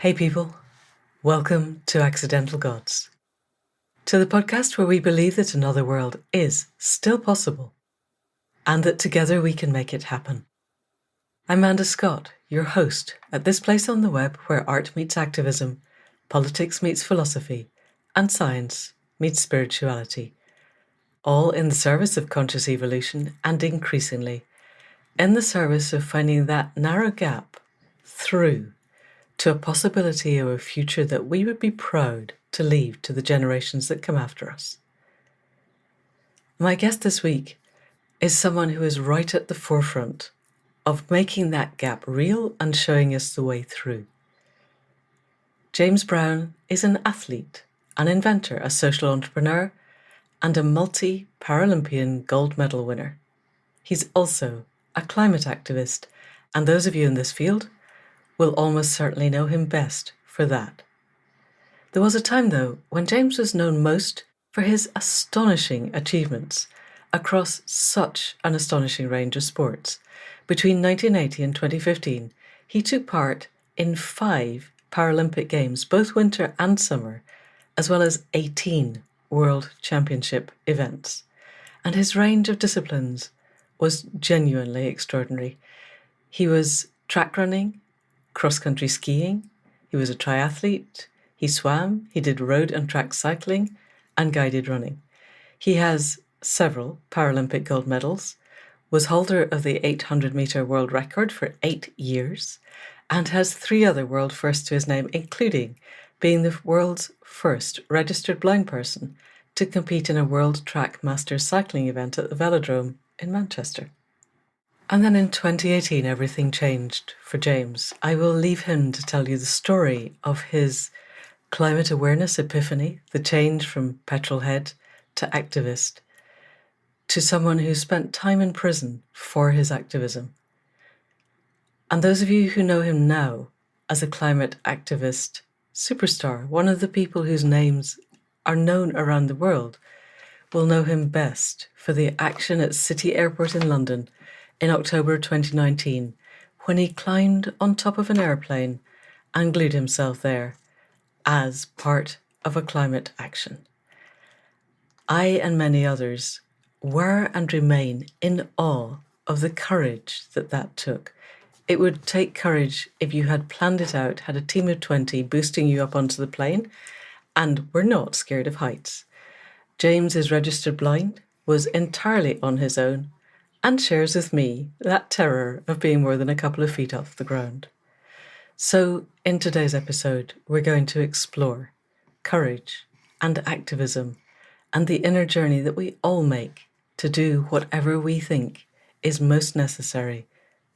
Hey people, welcome to Accidental Gods, to the podcast where we believe that another world is still possible and that together we can make it happen. I'm Amanda Scott, your host at this place on the web where art meets activism, politics meets philosophy, and science meets spirituality, all in the service of conscious evolution and increasingly in the service of finding that narrow gap through to a possibility of a future that we would be proud to leave to the generations that come after us. My guest this week is someone who is right at the forefront of making that gap real and showing us the way through. James Brown is an athlete, an inventor, a social entrepreneur, and a multi-Paralympian Gold Medal winner. He's also a climate activist, and those of you in this field will almost certainly know him best for that. There was a time, though, when James was known most for his astonishing achievements across such an astonishing range of sports. Between 1980 and 2015, he took part in 5 Paralympic Games, both winter and summer, as well as 18 World Championship events. And his range of disciplines was genuinely extraordinary. He was track running, cross-country skiing, he was a triathlete, he swam, he did road and track cycling, and guided running. He has several Paralympic gold medals, was holder of the 800-metre world record for 8 years, and has 3 other world firsts to his name, including being the world's first registered blind person to compete in a World Track Masters cycling event at the Velodrome in Manchester. And then in 2018, everything changed for James. I will leave him to tell you the story of his climate awareness epiphany, the change from petrolhead to activist, to someone who spent time in prison for his activism. And those of you who know him now as a climate activist superstar, one of the people whose names are known around the world, will know him best for the action at City Airport in London in October 2019, when he climbed on top of an airplane and glued himself there as part of a climate action. I and many others were and remain in awe of the courage that took. It would take courage if you had planned it out, had a team of 20 boosting you up onto the plane, and were not scared of heights. James is registered blind, was entirely on his own, and shares with me that terror of being more than a couple of feet off the ground. So, in today's episode, we're going to explore courage and activism and the inner journey that we all make to do whatever we think is most necessary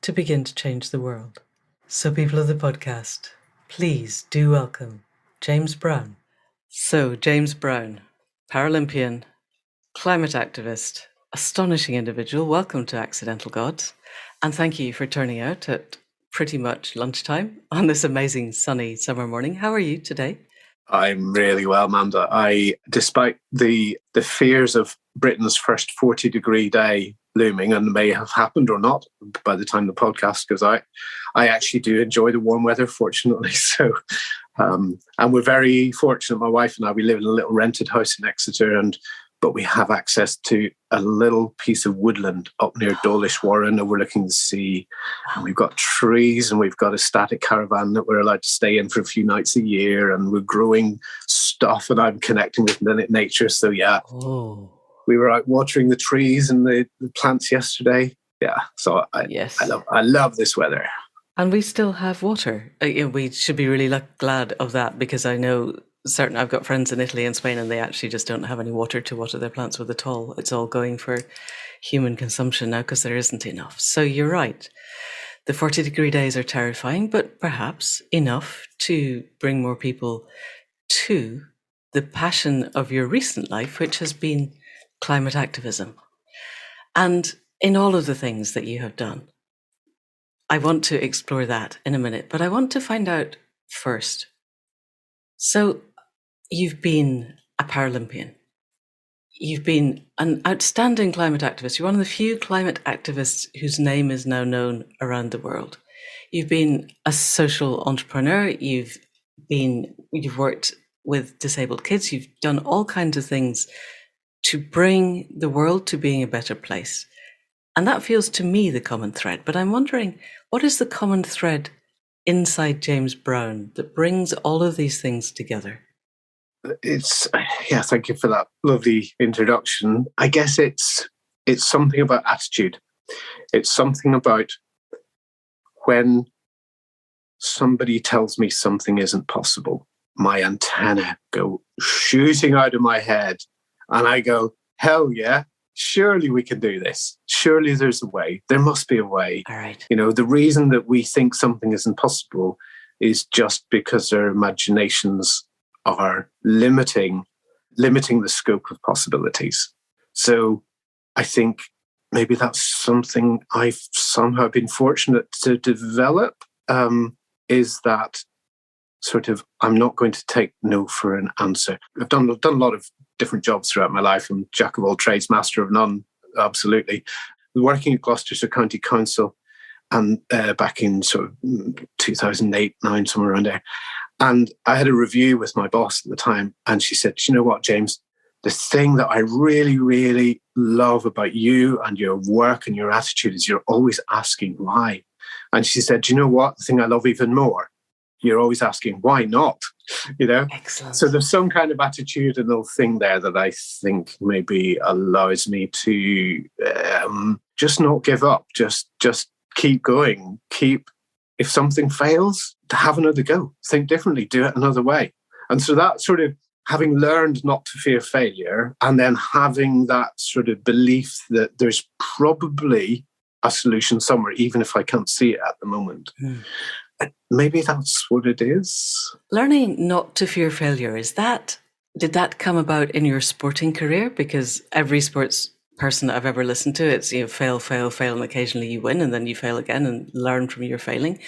to begin to change the world. So, people of the podcast, please do welcome James Brown. So, James Brown, Paralympian, climate activist, astonishing individual, welcome to Accidental Gods, and thank you for turning out at pretty much lunchtime on this amazing sunny summer morning. How are you today? I'm really well, Amanda. Despite the fears of Britain's first 40-degree day looming, and may have happened or not by the time the podcast goes out, I actually do enjoy the warm weather, fortunately. So, and we're very fortunate, my wife and I, we live in a little rented house in Exeter, but we have access to a little piece of woodland up near Dawlish Warren overlooking the sea. And we've got trees, and we've got a static caravan that we're allowed to stay in for a few nights a year, and we're growing stuff, and I'm connecting with nature. So yeah, we were out watering the trees and the plants yesterday. Yeah, so I love this weather. And we still have water. We should be really glad of that, because I know I've got friends in Italy and Spain, and they actually just don't have any water to water their plants with at all. It's all going for human consumption now because there isn't enough. So you're right. The 40-degree days are terrifying, but perhaps enough to bring more people to the passion of your recent life, which has been climate activism. And in all of the things that you have done, I want to explore that in a minute, but I want to find out first. So, you've been a Paralympian. You've been an outstanding climate activist. You're one of the few climate activists whose name is now known around the world. You've been a social entrepreneur. You've you've worked with disabled kids, you've done all kinds of things to bring the world to being a better place. And that feels to me the common thread. But I'm wondering, what is the common thread inside James Brown that brings all of these things together? Thank you for that lovely introduction. I guess it's something about attitude. It's something about when somebody tells me something isn't possible, my antenna go shooting out of my head, and I go, hell yeah, surely we can do this. Surely there's a way. There must be a way. All right. The reason that we think something isn't possible is just because our imaginations are limiting the scope of possibilities. So I think maybe that's something I've somehow been fortunate to develop, is that sort of, I'm not going to take no for an answer. I've done a lot of different jobs throughout my life. I'm jack of all trades, master of none, absolutely. Working at Gloucestershire County Council, and back in sort of 2008, 9, somewhere around there. And I had a review with my boss at the time, and she said, you know what, James, the thing that I really, really love about you and your work and your attitude is you're always asking why. And she said, you know what, the thing I love even more, you're always asking why not, Excellent. So there's some kind of attitudinal thing there that I think maybe allows me to just not give up, just keep going, if something fails, to have another go, think differently, do it another way. And so that sort of, having learned not to fear failure, and then having that sort of belief that there's probably a solution somewhere, even if I can't see it at the moment. Maybe that's what it is. Learning not to fear failure, did that come about in your sporting career? Because every sports person that I've ever listened to, it's fail, and occasionally you win, and then you fail again and learn from your failing.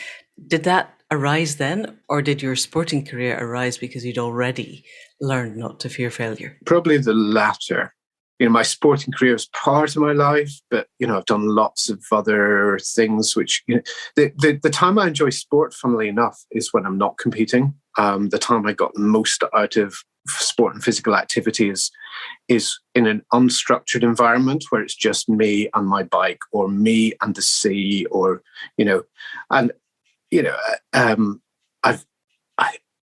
Did that arise then, or did your sporting career arise because you'd already learned not to fear failure? Probably the latter. My sporting career is part of my life, but I've done lots of other things. Which the time I enjoy sport, funnily enough, is when I'm not competing. The time I got the most out of sport and physical activity is in an unstructured environment where it's just me and my bike, or me and the sea, or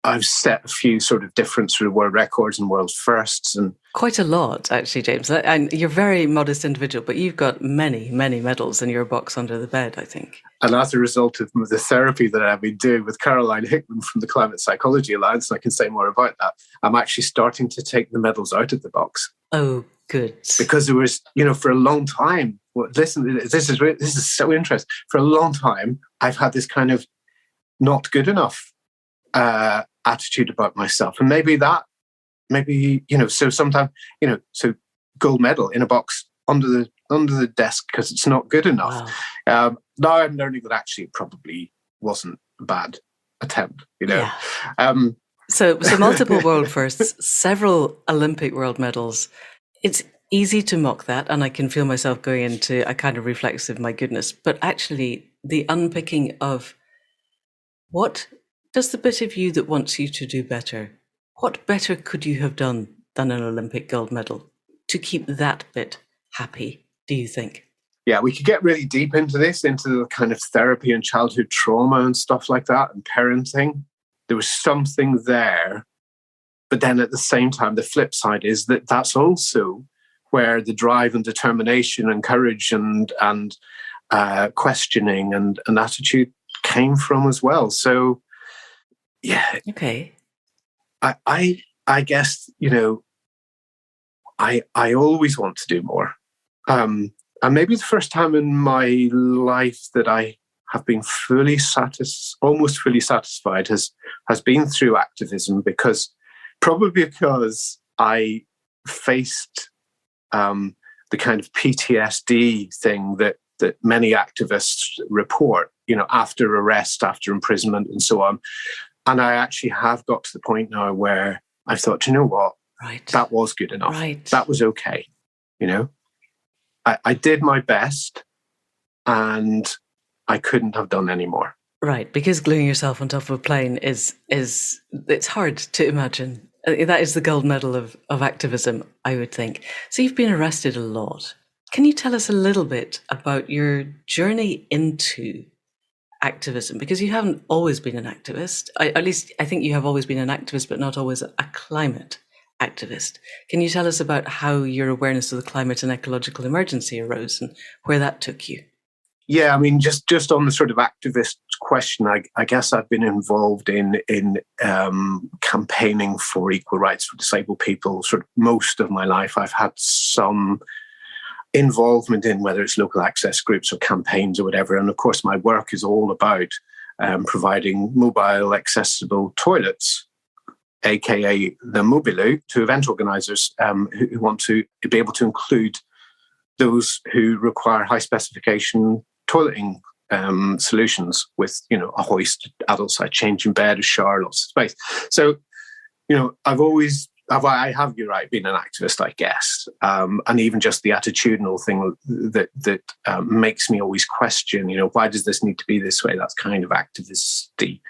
I've set a few sort of different sort of world records and world firsts, and quite a lot, actually, James. And you're a very modest individual, but you've got many, many medals in your box under the bed, I think. And as a result of the therapy that I've been doing with Caroline Hickman from the Climate Psychology Alliance, and I can say more about that, I'm actually starting to take the medals out of the box. Oh, good. Because there was, for a long time, listen, this is so interesting. For a long time, I've had this kind of not good enough attitude about myself. And maybe so sometimes, so gold medal in a box under the desk because it's not good enough. Wow. Now I'm learning that actually it probably wasn't a bad attempt, Yeah. So multiple world firsts, several Olympic world medals. It's easy to mock that, and I can feel myself going into a kind of reflexive, my goodness. But actually, the unpicking of what does the bit of you that wants you to do better, what better could you have done than an Olympic gold medal to keep that bit happy, do you think? Yeah, we could get really deep into the kind of therapy and childhood trauma and stuff like that, and parenting. There was something there. But then at the same time, the flip side is that that's also where the drive and determination and courage and questioning and attitude came from as well. So, yeah. Okay. I guess, I always want to do more. And maybe the first time in my life that I have been almost fully satisfied has been through activism, because I faced the kind of PTSD thing that many activists report, after arrest, after imprisonment and so on. And I actually have got to the point now where I thought, you know what? Right. That was good enough. Right. That was okay. I did my best, and I couldn't have done any more. Right, because gluing yourself on top of a plane is it's hard to imagine. That is the gold medal of activism, I would think. So you've been arrested a lot. Can you tell us a little bit about your journey into activism? Because you haven't always been an activist. At least I think you have always been an activist, but not always a climate activist. Can you tell us about how your awareness of the climate and ecological emergency arose and where that took you? Yeah, I mean, just on the sort of activist question, I guess I've been involved in campaigning for equal rights for disabled people sort of most of my life. I've had some involvement in whether it's local access groups or campaigns or whatever. And of course, my work is all about providing mobile accessible toilets, aka the mobiloo, to event organisers who want to be able to include those who require high specification toileting solutions with, a hoist, adult side changing bed, a shower, lots of space. So, I have, you're right, been an activist, I guess, and even just the attitudinal thing that makes me always question, why does this need to be this way? That's kind of activisty.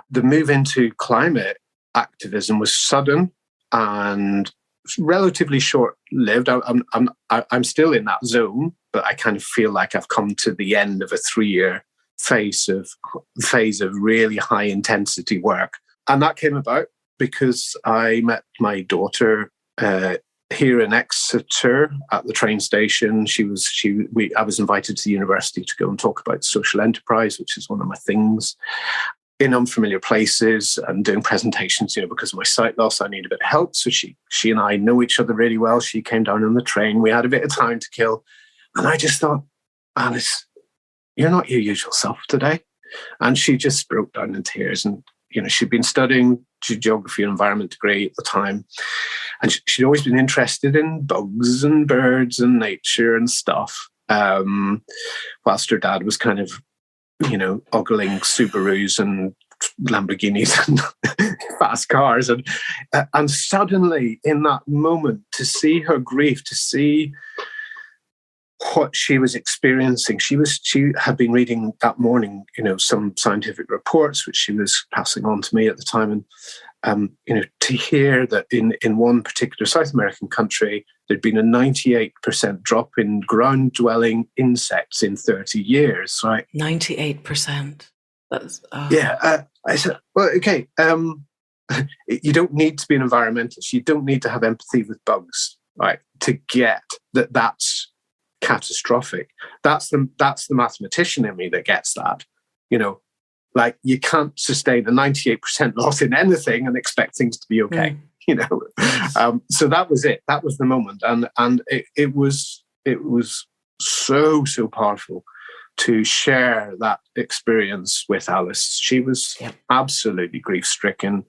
The move into climate activism was sudden and relatively short-lived. I'm still in that zone, but I kind of feel like I've come to the end of a 3-year phase of really high-intensity work, and that came about because I met my daughter here in Exeter at the train station. I was invited to the university to go and talk about social enterprise, which is one of my things, in unfamiliar places and doing presentations, because of my sight loss, I need a bit of help. So she and I know each other really well. She came down on the train. We had a bit of time to kill. And I just thought, Alice, you're not your usual self today. And she just broke down in tears. And, she'd been studying geography and environment degree at the time. And she'd always been interested in bugs and birds and nature and stuff. Whilst her dad was kind of, ogling Subarus and Lamborghinis and fast cars. And suddenly in that moment, to see her grief, to see what she was experiencing, she had been reading that morning, some scientific reports, which she was passing on to me at the time. And, to hear that in one particular South American country, there'd been a 98% drop in ground-dwelling insects in 30 years, right? 98%. That's Yeah. I said, well, okay, you don't need to be an environmentalist. You don't need to have empathy with bugs, right, to get that that's catastrophic. That's the mathematician in me that gets that, like you can't sustain a 98% loss in anything and expect things to be okay. So that was it. That was the moment, and it was so powerful to share that experience with Alice. She was absolutely grief-stricken.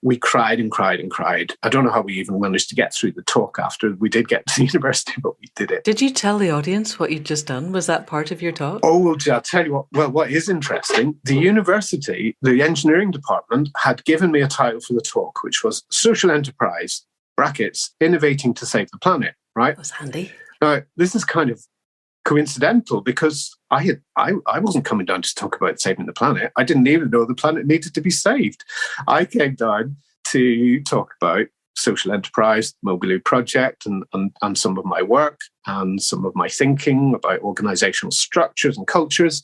We cried and cried and cried. I don't know how we even managed to get through the talk after we did get to the university, but we did it. Did you tell the audience what you'd just done? Was that part of your talk? Oh, well, I'll tell you what. Well, what is interesting, the university, the engineering department, had given me a title for the talk, which was Social Enterprise, brackets, Innovating to Save the Planet, right? That's handy. Now, this is kind of coincidental because I wasn't coming down to talk about saving the planet. I didn't even know the planet needed to be saved. I came down to talk about social enterprise, Mobiloo project, and some of my work and some of my thinking about organizational structures and cultures.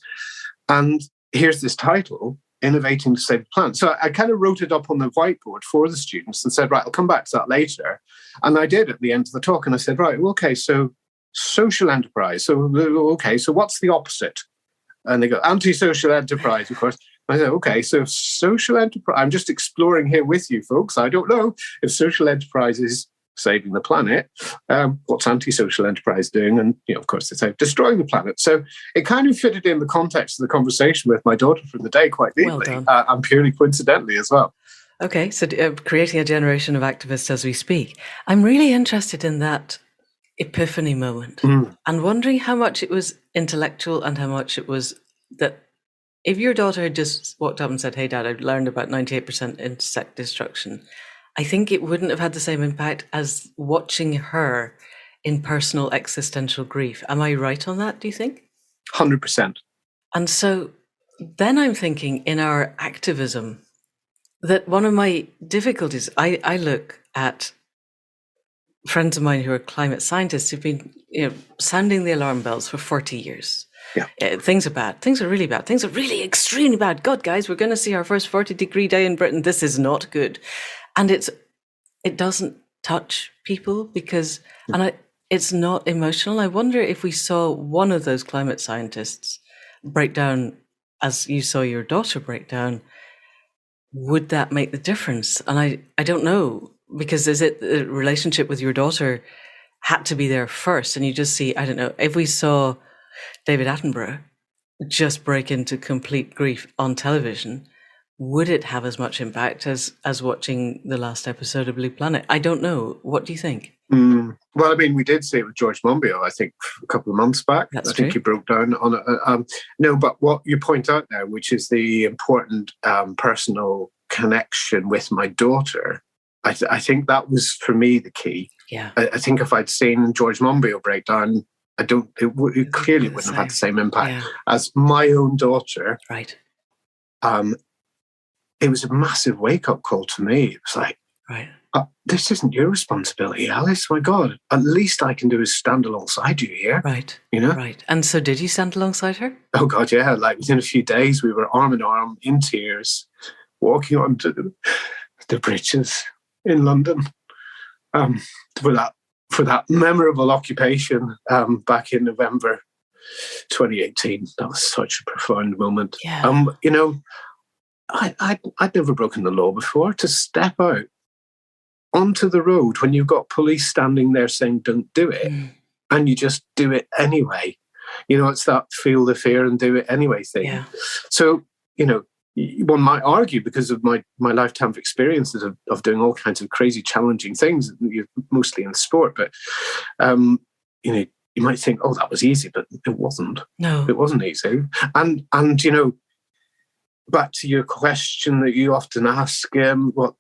And here's this title, Innovating to Save the Planet. So I kind of wrote it up on the whiteboard for the students and said, right, I'll come back to that later. And I did at the end of the talk. And I said, right, well, okay, so social enterprise. So, okay, so what's the opposite? And they go, anti-social enterprise, of course. I said, okay, so social enterprise, I'm just exploring here with you folks. I don't know if social enterprise is saving the planet. What's anti-social enterprise doing? And, of course, they say destroying the planet. So it kind of fitted in the context of the conversation with my daughter from the day quite neatly, and purely coincidentally as well. Okay, so creating a generation of activists as we speak. I'm really interested in that epiphany moment and wondering how much it was intellectual and how much it was that if your daughter had just walked up and said, hey, Dad, I've learned about 98% insect destruction, I think it wouldn't have had the same impact as watching her in personal existential grief. Am I right on that, do you think? 100%. And so then I'm thinking in our activism that one of my difficulties, I look at friends of mine who are climate scientists who've been sounding the alarm bells for 40 years. Yeah. Things are bad. Things are really bad. Things are really extremely bad. God, guys, we're going to see our first 40-degree day in Britain. This is not good. And it doesn't touch people because, it's not emotional. I wonder if we saw one of those climate scientists break down as you saw your daughter break down, would that make the difference? And I don't know, because is it the relationship with your daughter had to be there first? And you just see, I don't know, if we saw David Attenborough just break into complete grief on television, would it have as much impact as watching the last episode of Blue Planet? I don't know. What do you think? Well, I mean, we did see it with George Monbiot, I think, a couple of months back. That's I think true. he broke down on it. No, but what you point out now, which is the important personal connection with my daughter, I think that was, for me, the key. Yeah. I think if I'd seen George Monbiot break down, it clearly wouldn't have had the same impact as my own daughter. Right. It was a massive wake-up call to me. It was like, right. This isn't your responsibility, Alice. My God, at least I can do is stand alongside you here. Right. You know? Right. And so did you stand alongside her? Oh, God, yeah. Like within a few days, we were arm in arm, in tears, walking onto the bridges in London for that memorable occupation back in November 2018. That was such a profound moment. Yeah. I'd never broken the law before. To step out onto the road when you've got police standing there saying don't do it, and you just do it anyway. It's that feel the fear and do it anyway thing. Yeah. So, one might argue, because of my lifetime of experiences of doing all kinds of crazy, challenging things, mostly in sport, but, you might think, oh, that was easy, but it wasn't. No. It wasn't easy. And back to your question that you often ask,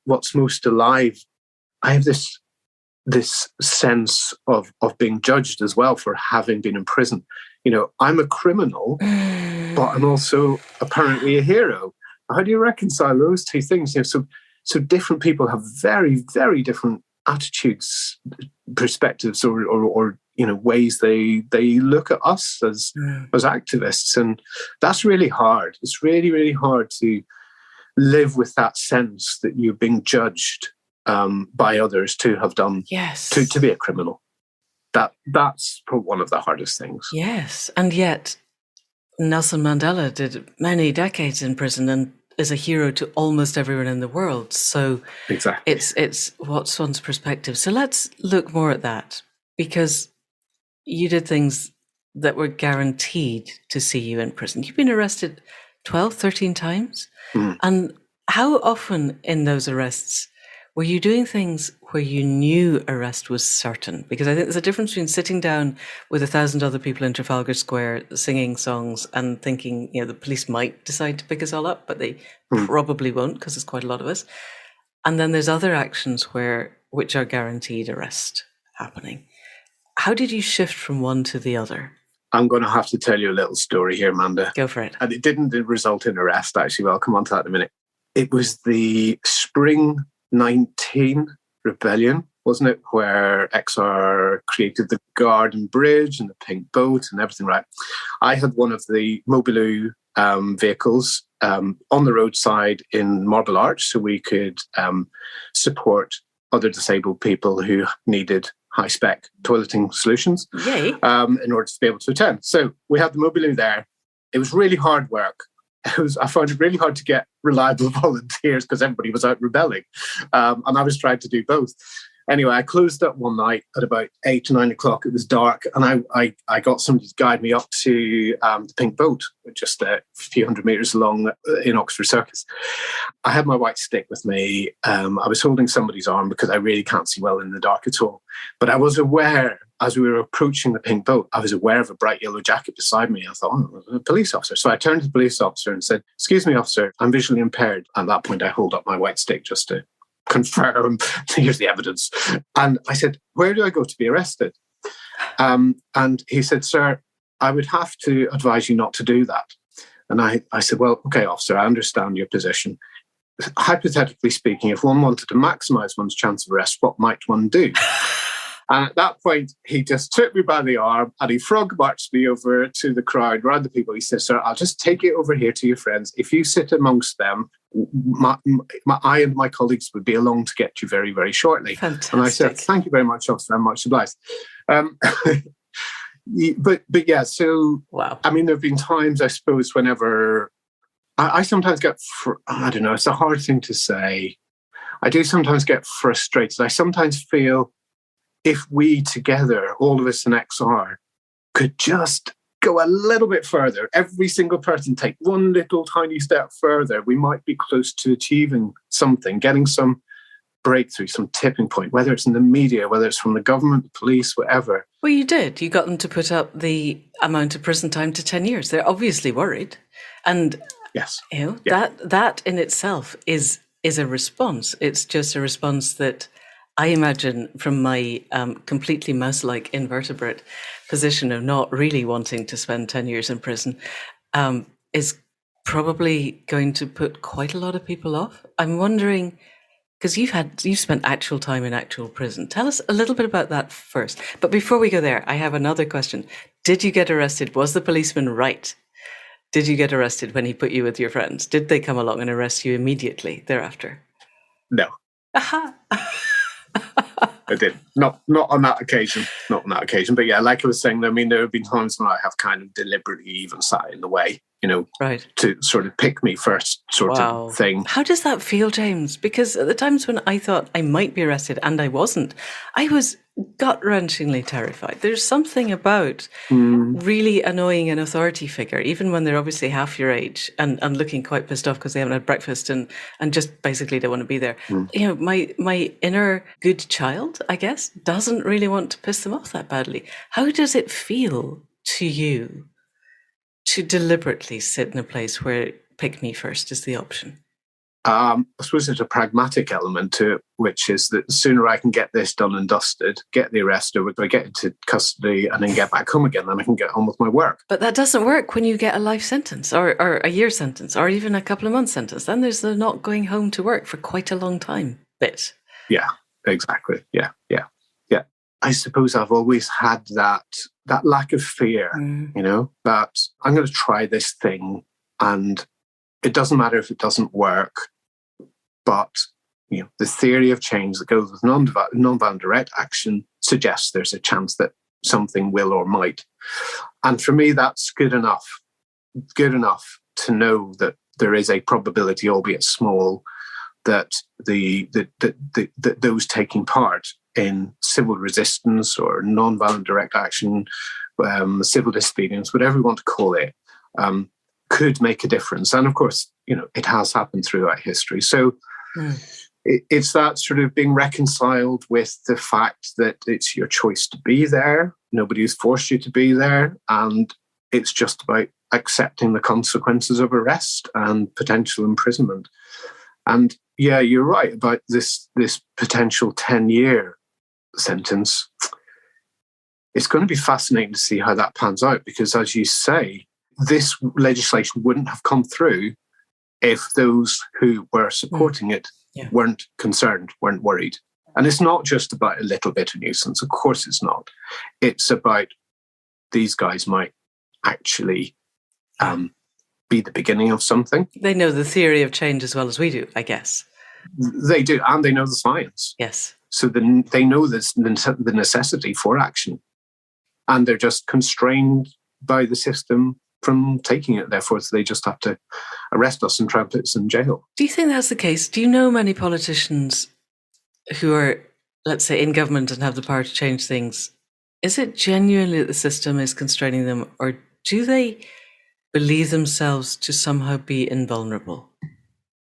what's most alive? I have this sense of being judged as well for having been in prison. I'm a criminal, but I'm also apparently a hero. How do you reconcile those two things? So different people have very, very different attitudes, perspectives, or ways they look at us as activists, and that's really hard. It's really, really hard to live with that sense that you're being judged by others to have done, to be a criminal. That's one of the hardest things. Yes, and yet Nelson Mandela did many decades in prison and is a hero to almost everyone in the world. So exactly, it's what's one's perspective. So let's look more at that, because you did things that were guaranteed to see you in prison. You've been arrested 12, 13 times. And how often in those arrests were you doing things where you knew arrest was certain? Because I think there's a difference between sitting down with 1,000 other people in Trafalgar Square singing songs and thinking, the police might decide to pick us all up, but they probably won't, because there's quite a lot of us. And then there's other actions which are guaranteed arrest happening. How did you shift from one to the other? I'm going to have to tell you a little story here, Amanda. Go for it. And it didn't result in arrest, actually. Well, I'll come on to that in a minute. It was the Spring 19 rebellion, wasn't it? Where XR created the garden bridge and the pink boat and everything, right? I had one of the Mobiloo vehicles on the roadside in Marble Arch, so we could support other disabled people who needed high-spec toileting solutions. Yay. In order to be able to attend. So we had the Mobiloo there. It was really hard work. I found it really hard to get reliable volunteers because everybody was out rebelling. And I was trying to do both. Anyway, I closed up one night at about 8 or 9 o'clock. It was dark, and I got somebody to guide me up to the Pink Boat, just a few hundred metres along in Oxford Circus. I had my white stick with me. I was holding somebody's arm because I really can't see well in the dark at all. But I was aware, as we were approaching the Pink Boat, I was aware of a bright yellow jacket beside me. I thought, oh, a police officer. So I turned to the police officer and said, "Excuse me, officer, I'm visually impaired." At that point, I hold up my white stick just to confirm, here's the evidence. And I said, "Where do I go to be arrested?" And he said, "Sir, I would have to advise you not to do that. And I said, well, okay, officer, I understand your position. Hypothetically speaking, if one wanted to maximize one's chance of arrest, what might one do? And at that point, he just took me by the arm and he frog marched me over to the crowd, around the people. He said, sir, I'll just take you over here to your friends. If you sit amongst them, I and my colleagues would be along to get you very, very shortly. Fantastic. And I said, thank you very much, officer. I'm much obliged. But yeah, so, wow. I mean, there have been times, I suppose, whenever I sometimes get, I don't know, it's a hard thing to say. I do sometimes get frustrated. I sometimes feel if we together, all of us in XR, could just go a little bit further, every single person take one little tiny step further, we might be close to achieving something, getting some breakthrough, some tipping point, whether it's in the media, whether it's from the government, the police, whatever. Well, you did. You got them to put up the amount of prison time to 10 years. They're obviously worried. And yes, that in itself is a response. It's just a response that I imagine from my completely mouse-like invertebrate position of not really wanting to spend 10 years in prison is probably going to put quite a lot of people off. I'm wondering, because you've spent actual time in actual prison. Tell us a little bit about that first. But before we go there, I have another question. Did you get arrested? Was the policeman right? Did you get arrested when he put you with your friends? Did they come along and arrest you immediately thereafter? No. Aha. I did. Not on that occasion. Not on that occasion. But yeah, like I was saying, I mean, there have been times when I have kind of deliberately even sat in the way, right, to sort of pick me first sort of thing. How does that feel, James? Because at the times when I thought I might be arrested and I wasn't, I was gut-wrenchingly terrified. There's something about really annoying an authority figure, even when they're obviously half your age and looking quite pissed off because they haven't had breakfast and just basically don't want to be there. My inner good child, I guess, doesn't really want to piss them off that badly. How does it feel to you to deliberately sit in a place where pick me first is the option? I suppose there's a pragmatic element to it, which is that the sooner I can get this done and dusted, get the arrest over, I get into custody and then get back home again, then I can get on with my work. But that doesn't work when you get a life sentence or a year sentence or even a couple of months sentence. Then there's the not going home to work for quite a long time bit. Yeah, exactly. Yeah. I suppose I've always had that lack of fear, that I'm going to try this thing and it doesn't matter if it doesn't work, but the theory of change that goes with nonviolent direct action suggests there's a chance that something will or might. And for me, that's good enough to know that there is a probability, albeit small, that that those taking part in civil resistance or nonviolent direct action, civil disobedience, whatever you want to call it, could make a difference. And of course, it has happened throughout history. So it's that sort of being reconciled with the fact that it's your choice to be there. Nobody's forced you to be there. And it's just about accepting the consequences of arrest and potential imprisonment. And yeah, you're right about this potential 10-year sentence. It's going to be fascinating to see how that pans out, because as you say, this legislation wouldn't have come through if those who were supporting it weren't concerned, weren't worried. And it's not just about a little bit of nuisance. Of course it's not. It's about these guys might actually be the beginning of something. They know the theory of change as well as we do, I guess. They do, and they know the science. Yes. So they know the necessity for action. And they're just constrained by the system from taking it. Therefore, so they just have to arrest us and try and put us in jail. Do you think that's the case? Do you know many politicians who are, let's say, in government and have the power to change things? Is it genuinely that the system is constraining them, or do they believe themselves to somehow be invulnerable?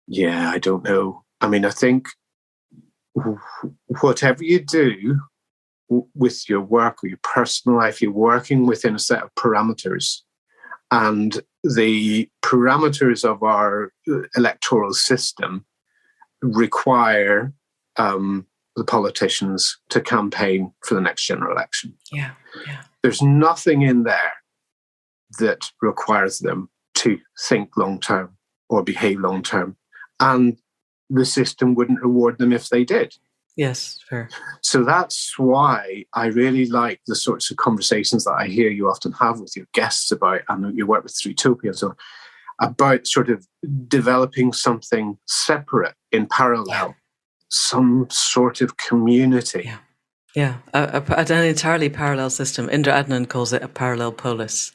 Yeah, I don't know. I mean, I think whatever you do with your work or your personal life, you're working within a set of parameters. And the parameters of our electoral system require the politicians to campaign for the next general election. Yeah. There's nothing in there that requires them to think long term or behave long term, and the system wouldn't reward them if they did. Yes, fair. So that's why I really like the sorts of conversations that I hear you often have with your guests about, and you work with Threetopia, so about sort of developing something separate in parallel, some sort of community. Yeah, an entirely parallel system. Indra Adnan calls it a parallel polis,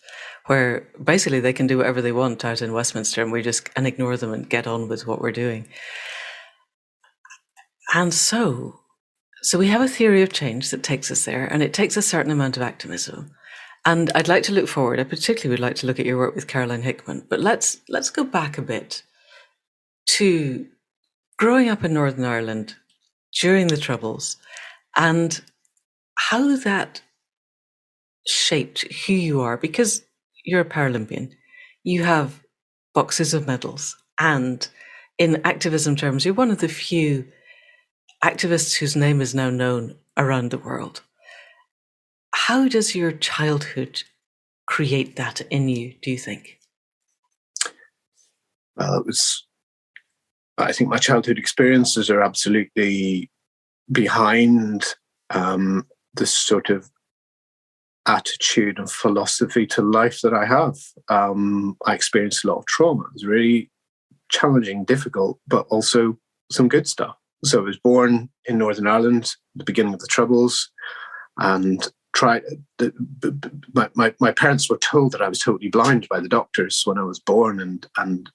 where basically they can do whatever they want out in Westminster, and we just ignore them and get on with what we're doing. And so we have a theory of change that takes us there, and it takes a certain amount of activism. And I'd like to look forward. I particularly would like to look at your work with Caroline Hickman. But let's go back a bit to growing up in Northern Ireland during the Troubles and how that shaped who you are. Because you're a Paralympian, you have boxes of medals, and in activism terms, you're one of the few activists whose name is now known around the world. How does your childhood create that in you, do you think? Well, I think my childhood experiences are absolutely behind this sort of attitude and philosophy to life that I have. I experienced a lot of trauma. It was really challenging, difficult, but also some good stuff. So I was born in Northern Ireland at the beginning of the Troubles, and my parents were told that I was totally blind by the doctors when I was born, and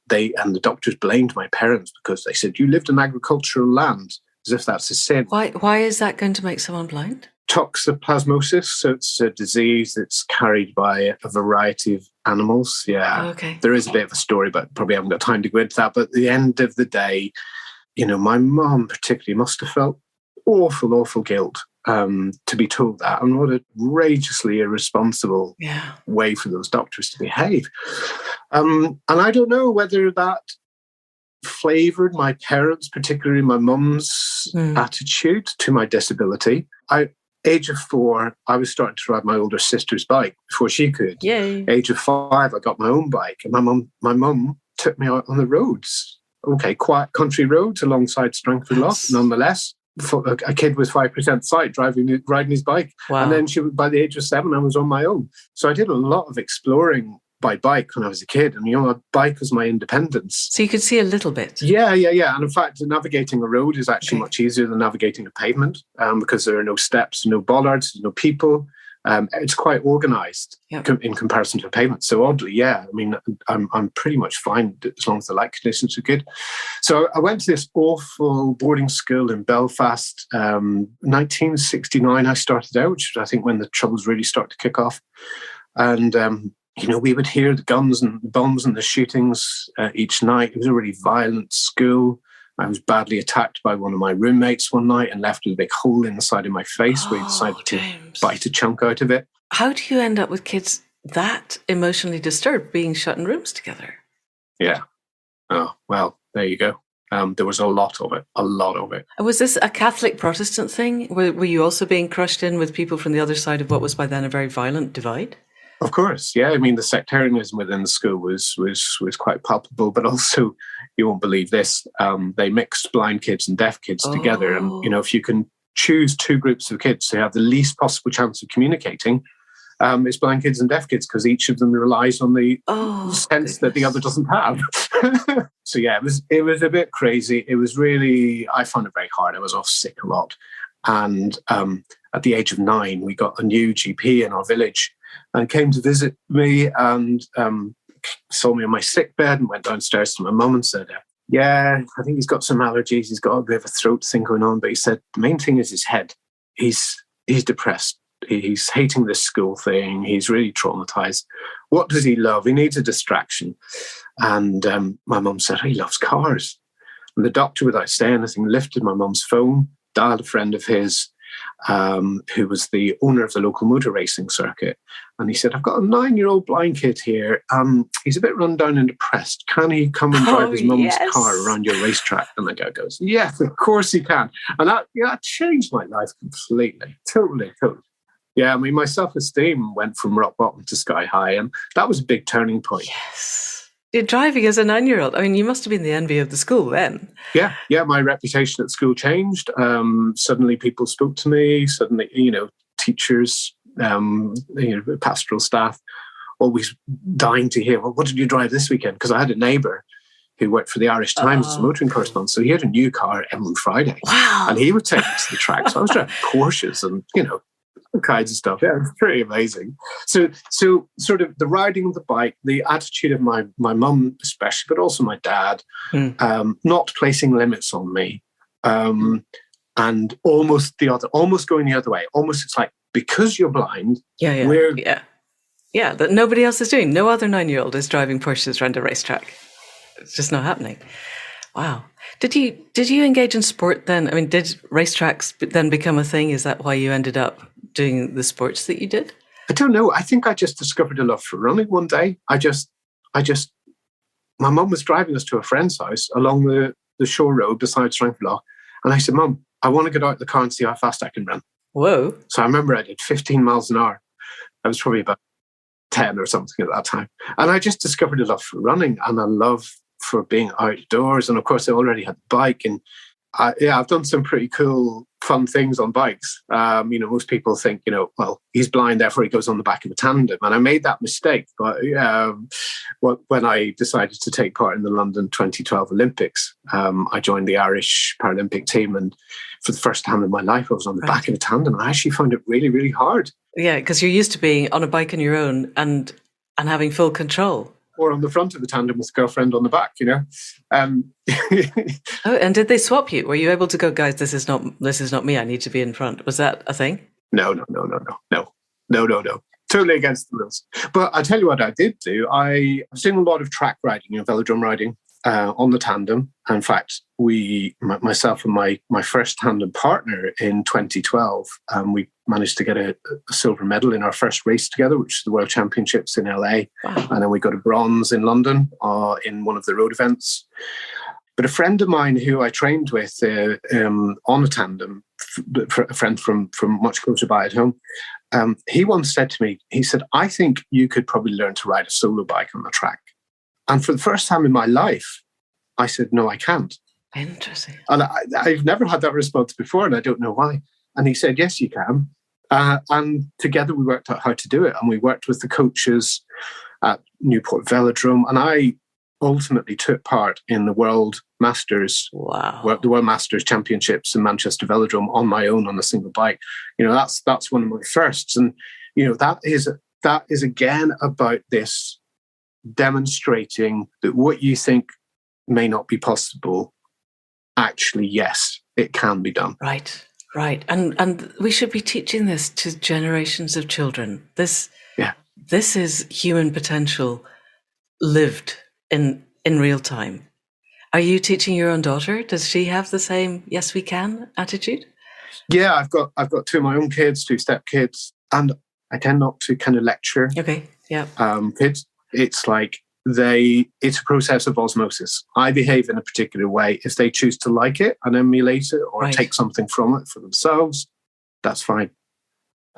the doctors blamed my parents because they said, you lived in agricultural land, as if that's a sin. Why is that going to make someone blind? Toxoplasmosis, so it's a disease that's carried by a variety of animals. Yeah, okay. There is a bit of a story, but probably haven't got time to go into that. But at the end of the day, my mum particularly must have felt awful guilt to be told that, and what a outrageously irresponsible way for those doctors to behave. And I don't know whether that flavoured my parents, particularly my mum's attitude to my disability. Age of 4, I was starting to ride my older sister's bike before she could. Yay. Age of 5, I got my own bike, and my mum took me out on the roads. Okay, quiet country roads alongside Strangford Lough, nonetheless. A kid with 5% sight riding his bike. Wow. And then by the age of 7, I was on my own. So I did a lot of exploring by bike when I was a kid. And, a bike was my independence. So you could see a little bit? Yeah. And in fact, navigating a road is actually much easier than navigating a pavement because there are no steps, no bollards, no people. It's quite organised in comparison to a pavement. So oddly, I'm pretty much fine as long as the light conditions are good. So I went to this awful boarding school in Belfast. 1969 I started out, which was I think when the Troubles really started to kick off. And, we would hear the guns and the bombs and the shootings each night. It was a really violent school. I was badly attacked by one of my roommates one night and left with a big hole in the side of my face where he decided to bite a chunk out of it. How do you end up with kids that emotionally disturbed being shut in rooms together? Yeah. Oh, well, there you go. There was a lot of it. And was this a Catholic Protestant thing? Were you also being crushed in with people from the other side of what was by then a very violent divide? Of course, yeah. The sectarianism within the school was quite palpable, but also, you won't believe this, they mixed blind kids and deaf kids together. And, if you can choose two groups of kids to have the least possible chance of communicating, it's blind kids and deaf kids, because each of them relies on the sense that the other doesn't have. So, yeah, it was a bit crazy. It was really, I found it very hard. I was off sick a lot. And at the age of 9, we got a new GP in our village and came to visit me and saw me on my sick bed and went downstairs to my mum and said, I think he's got some allergies. He's got a bit of a throat thing going on. But he said, the main thing is his head. He's depressed. He's hating this school thing. He's really traumatized. What does he love? He needs a distraction. And my mum said, he loves cars. And the doctor, without saying anything, lifted my mum's phone, dialed a friend of his, who was the owner of the local motor racing circuit. And he said, I've got a 9-year-old blind kid here. He's a bit run down and depressed. Can he come and drive his mum's car around your racetrack? And the guy goes, yes, of course he can. And that changed my life completely. Totally. Yeah, my self-esteem went from rock bottom to sky high. And that was a big turning point. Yes. You're driving as a 9-year-old. I mean, you must have been the envy of the school then. Yeah. My reputation at school changed. Suddenly people spoke to me. Suddenly, teachers, pastoral staff, always dying to hear, well, what did you drive this weekend? Because I had a neighbour who worked for the Irish Times as a motoring correspondent. So he had a new car every Friday. Wow. And he would take me to the track. So I was driving Porsches and, all kinds of stuff. Yeah, it's pretty amazing. So sort of the riding of the bike, the attitude of my mum especially, but also my dad, not placing limits on me, and almost going the other way. Almost it's like, because you're blind, that nobody else is doing. No other 9-year-old is driving Porsches around a racetrack. It's just not happening. Wow. Did you engage in sport then? I mean, did racetracks then become a thing? Is that why you ended up doing the sports that you did? I don't know. I think I just discovered a love for running one day. My mum was driving us to a friend's house along the shore road beside Strangford Lough. And I said, Mum, I want to get out of the car and see how fast I can run. Whoa. So I remember I did 15 miles an hour. I was probably about 10 or something at that time. And I just discovered a love for running and a love for being outdoors. And of course, I already had a bike. And I've done some pretty cool, fun things on bikes. Most people think, well, he's blind, therefore he goes on the back of a tandem. And I made that mistake. But when I decided to take part in the London 2012 Olympics, I joined the Irish Paralympic team. And for the first time in my life, I was on the back of a tandem. I actually found it really, really hard. Yeah, because you're used to being on a bike on your own and having full control. Or on the front of the tandem with a girlfriend on the back, Oh, and did they swap you? Were you able to go, guys, this is not me, I need to be in front? Was that a thing? No. Totally against the rules. But I tell you what I did do. I was doing a lot of track riding, velodrome riding on the tandem. In fact, myself and my first tandem partner in 2012, we managed to get a silver medal in our first race together, which is the World Championships in LA. Wow. And then we got a bronze in London in one of the road events. But a friend of mine who I trained with on a tandem, a friend from much closer by at home, he once said to me, he said, I think you could probably learn to ride a solo bike on the track. And for the first time in my life, I said, no, I can't. Interesting. And I've never had that response before, and I don't know why. And he said, yes, you can. And together we worked out how to do it. And we worked with the coaches at Newport Velodrome. And I ultimately took part in the World Masters, the World Masters Championships in Manchester Velodrome on my own on a single bike. That's one of my firsts. And, that is again about this demonstrating that what you think may not be possible, actually, yes, it can be done. Right. And we should be teaching this to generations of children. This is human potential lived in real time. Are you teaching your own daughter? Does she have the same "yes, we can" attitude? Yeah, I've got two of my own kids, two stepkids, and I tend not to kind of lecture. Okay, yeah. Kids, it's like it's a process of osmosis. I behave in a particular way. If they choose to like it and emulate it or take something from it for themselves, that's fine.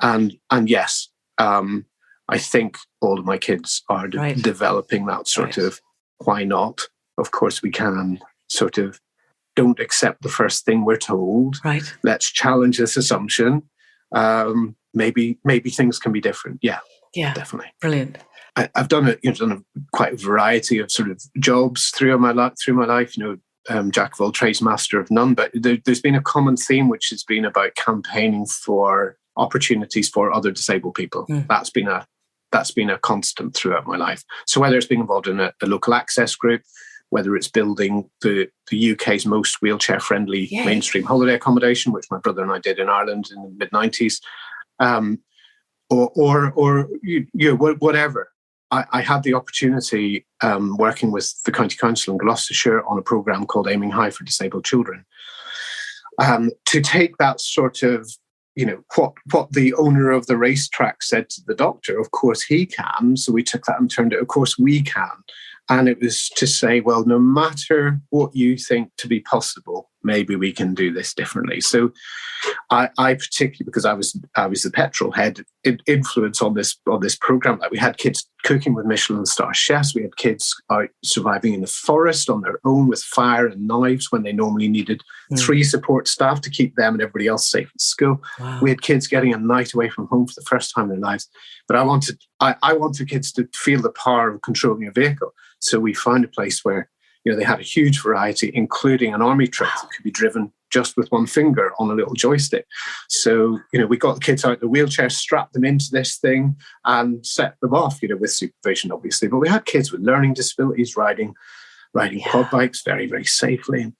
And yes, I think all of my kids are developing that sort of why not? Of course we can sort of don't accept the first thing we're told. Right. Let's challenge this assumption. Maybe things can be different. Yeah, definitely. Brilliant. I've done quite a variety of sort of jobs through my life. Jack of all trades, master of none. But there's been a common theme which has been about campaigning for opportunities for other disabled people. That's been a constant throughout my life. So whether it's being involved in a local access group, whether it's building the UK's most wheelchair-friendly mainstream holiday accommodation, which my brother and I did in Ireland in the mid-90s, or whatever. I had the opportunity working with the County Council in Gloucestershire on a programme called Aiming High for Disabled Children, to take that sort of, what the owner of the racetrack said to the doctor, of course he can. So we took that and turned it, of course we can. And it was to say, well, no matter what you think to be possible, maybe we can do this differently. So I particularly, because I was the petrol head, influence on this program. Like, we had kids cooking with Michelin star chefs. We had kids out surviving in the forest on their own with fire and knives when they normally needed 3 support staff to keep them and everybody else safe at school. Wow. We had kids getting a night away from home for the first time in their lives. But I wanted kids to feel the power of controlling a vehicle. So we found a place where, they had a huge variety, including an army truck that could be driven just with one finger on a little joystick. So, we got the kids out of the wheelchair, strapped them into this thing and set them off, with supervision, obviously. But we had kids with learning disabilities riding quad bikes very, very safely. And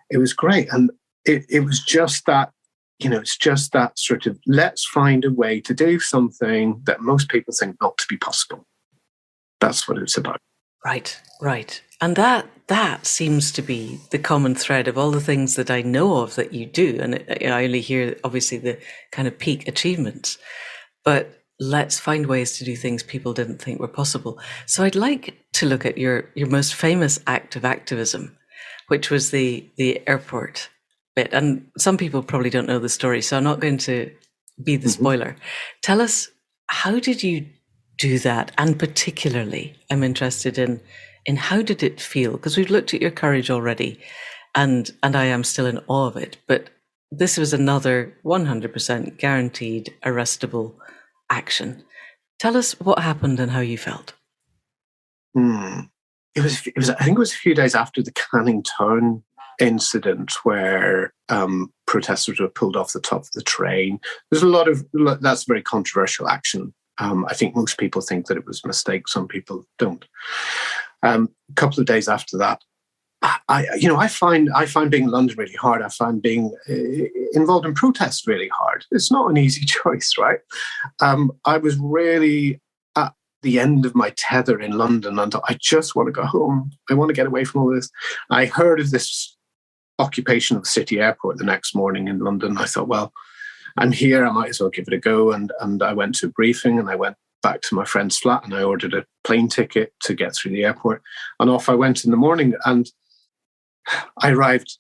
it was great. And it was just that, it's just that sort of, let's find a way to do something that most people think not to be possible. That's what it's about. Right. And that seems to be the common thread of all the things that I know of that you do. And I only hear, obviously, the kind of peak achievements. But let's find ways to do things people didn't think were possible. So I'd like to look at your most famous act of activism, which was the airport bit. And some people probably don't know the story, so I'm not going to be the spoiler. Tell us, how did you do that? And particularly, I'm interested in how did it feel? Because we've looked at your courage already, and I am still in awe of it. But this was another 100% guaranteed arrestable action. Tell us what happened and how you felt. It was. I think it was a few days after the Canning Town incident where protesters were pulled off the top of the train. There's that's very controversial action. I think most people think that it was a mistake. Some people don't. A couple of days after that, I find being in London really hard. I find being involved in protests really hard. It's not an easy choice, right? I was really at the end of my tether in London, and I just want to go home. I want to get away from all this. I heard of this occupation of the city airport the next morning in London. I thought, well, I'm here, I might as well give it a go. And I went to a briefing, and I went back to my friend's flat, and I ordered a plane ticket to get through the airport. And off I went in the morning, and I arrived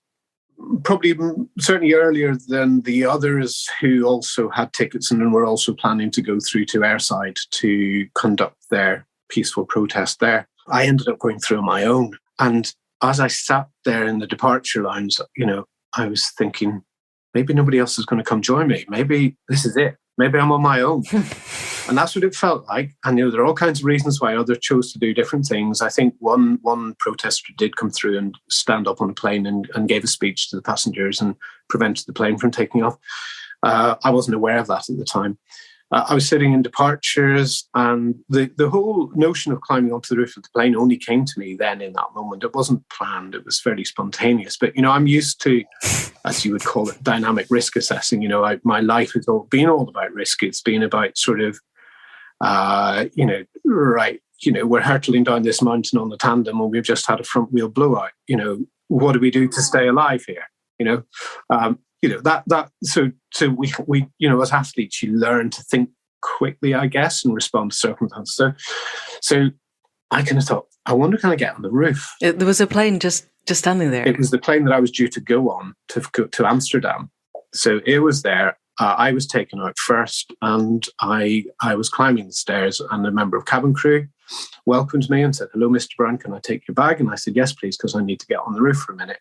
certainly earlier than the others who also had tickets and were also planning to go through to airside to conduct their peaceful protest there. I ended up going through on my own. And as I sat there in the departure lounge, I was thinking, maybe nobody else is going to come join me. Maybe this is it. Maybe I'm on my own. And that's what it felt like. And there are all kinds of reasons why others chose to do different things. I think one protester did come through and stand up on a plane and gave a speech to the passengers and prevented the plane from taking off. I wasn't aware of that at the time. I was sitting in departures, and the whole notion of climbing onto the roof of the plane only came to me then in that moment. It wasn't planned. It was fairly spontaneous. But, I'm used to, as you would call it, dynamic risk assessing. My life has been all about risk. It's been about sort of, we're hurtling down this mountain on the tandem, and we've just had a front wheel blowout. What do we do to stay alive here? So we as athletes, you learn to think quickly, I guess, and respond to circumstances. So I kind of thought, I wonder, can I get on the roof? There was a plane just standing there. It was the plane that I was due to go on to Amsterdam. So it was there. I was taken out first, and I was climbing the stairs, and a member of cabin crew welcomed me and said, "Hello, Mr. Brown, can I take your bag?" And I said, "Yes, please, because I need to get on the roof for a minute."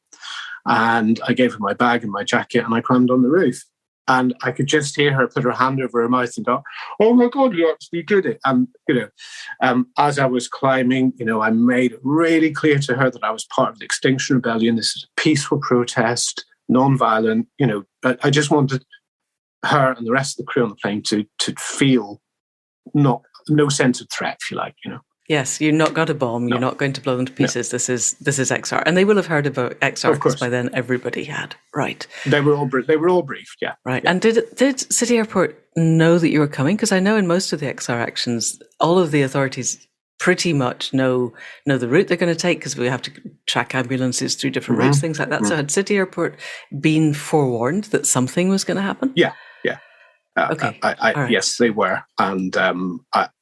And I gave her my bag and my jacket, and I climbed on the roof. And I could just hear her put her hand over her mouth and go, "Oh my God, you actually did it." And, as I was climbing, I made it really clear to her that I was part of the Extinction Rebellion. This is a peaceful protest, non-violent. I just wanted her and the rest of the crew on the plane to feel no sense of threat, if you like, Yes, you're not got a bomb. You're not going to blow them to pieces. No. This is XR, and they will have heard about XR because by then everybody had. Right. They were all briefed. Yeah. Right. Yeah. And did City Airport know that you were coming? Because I know in most of the XR actions, all of the authorities pretty much know the route they're going to take, because we have to track ambulances through different routes, things like that. Mm-hmm. So had City Airport been forewarned that something was going to happen? Yeah. Okay. Right. Yes, they were. And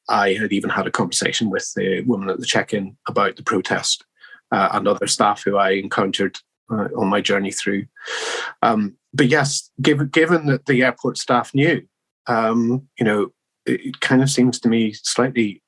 I had even had a conversation with the woman at the check-in about the protest and other staff who I encountered on my journey through. But yes, given that the airport staff knew, it kind of seems to me slightly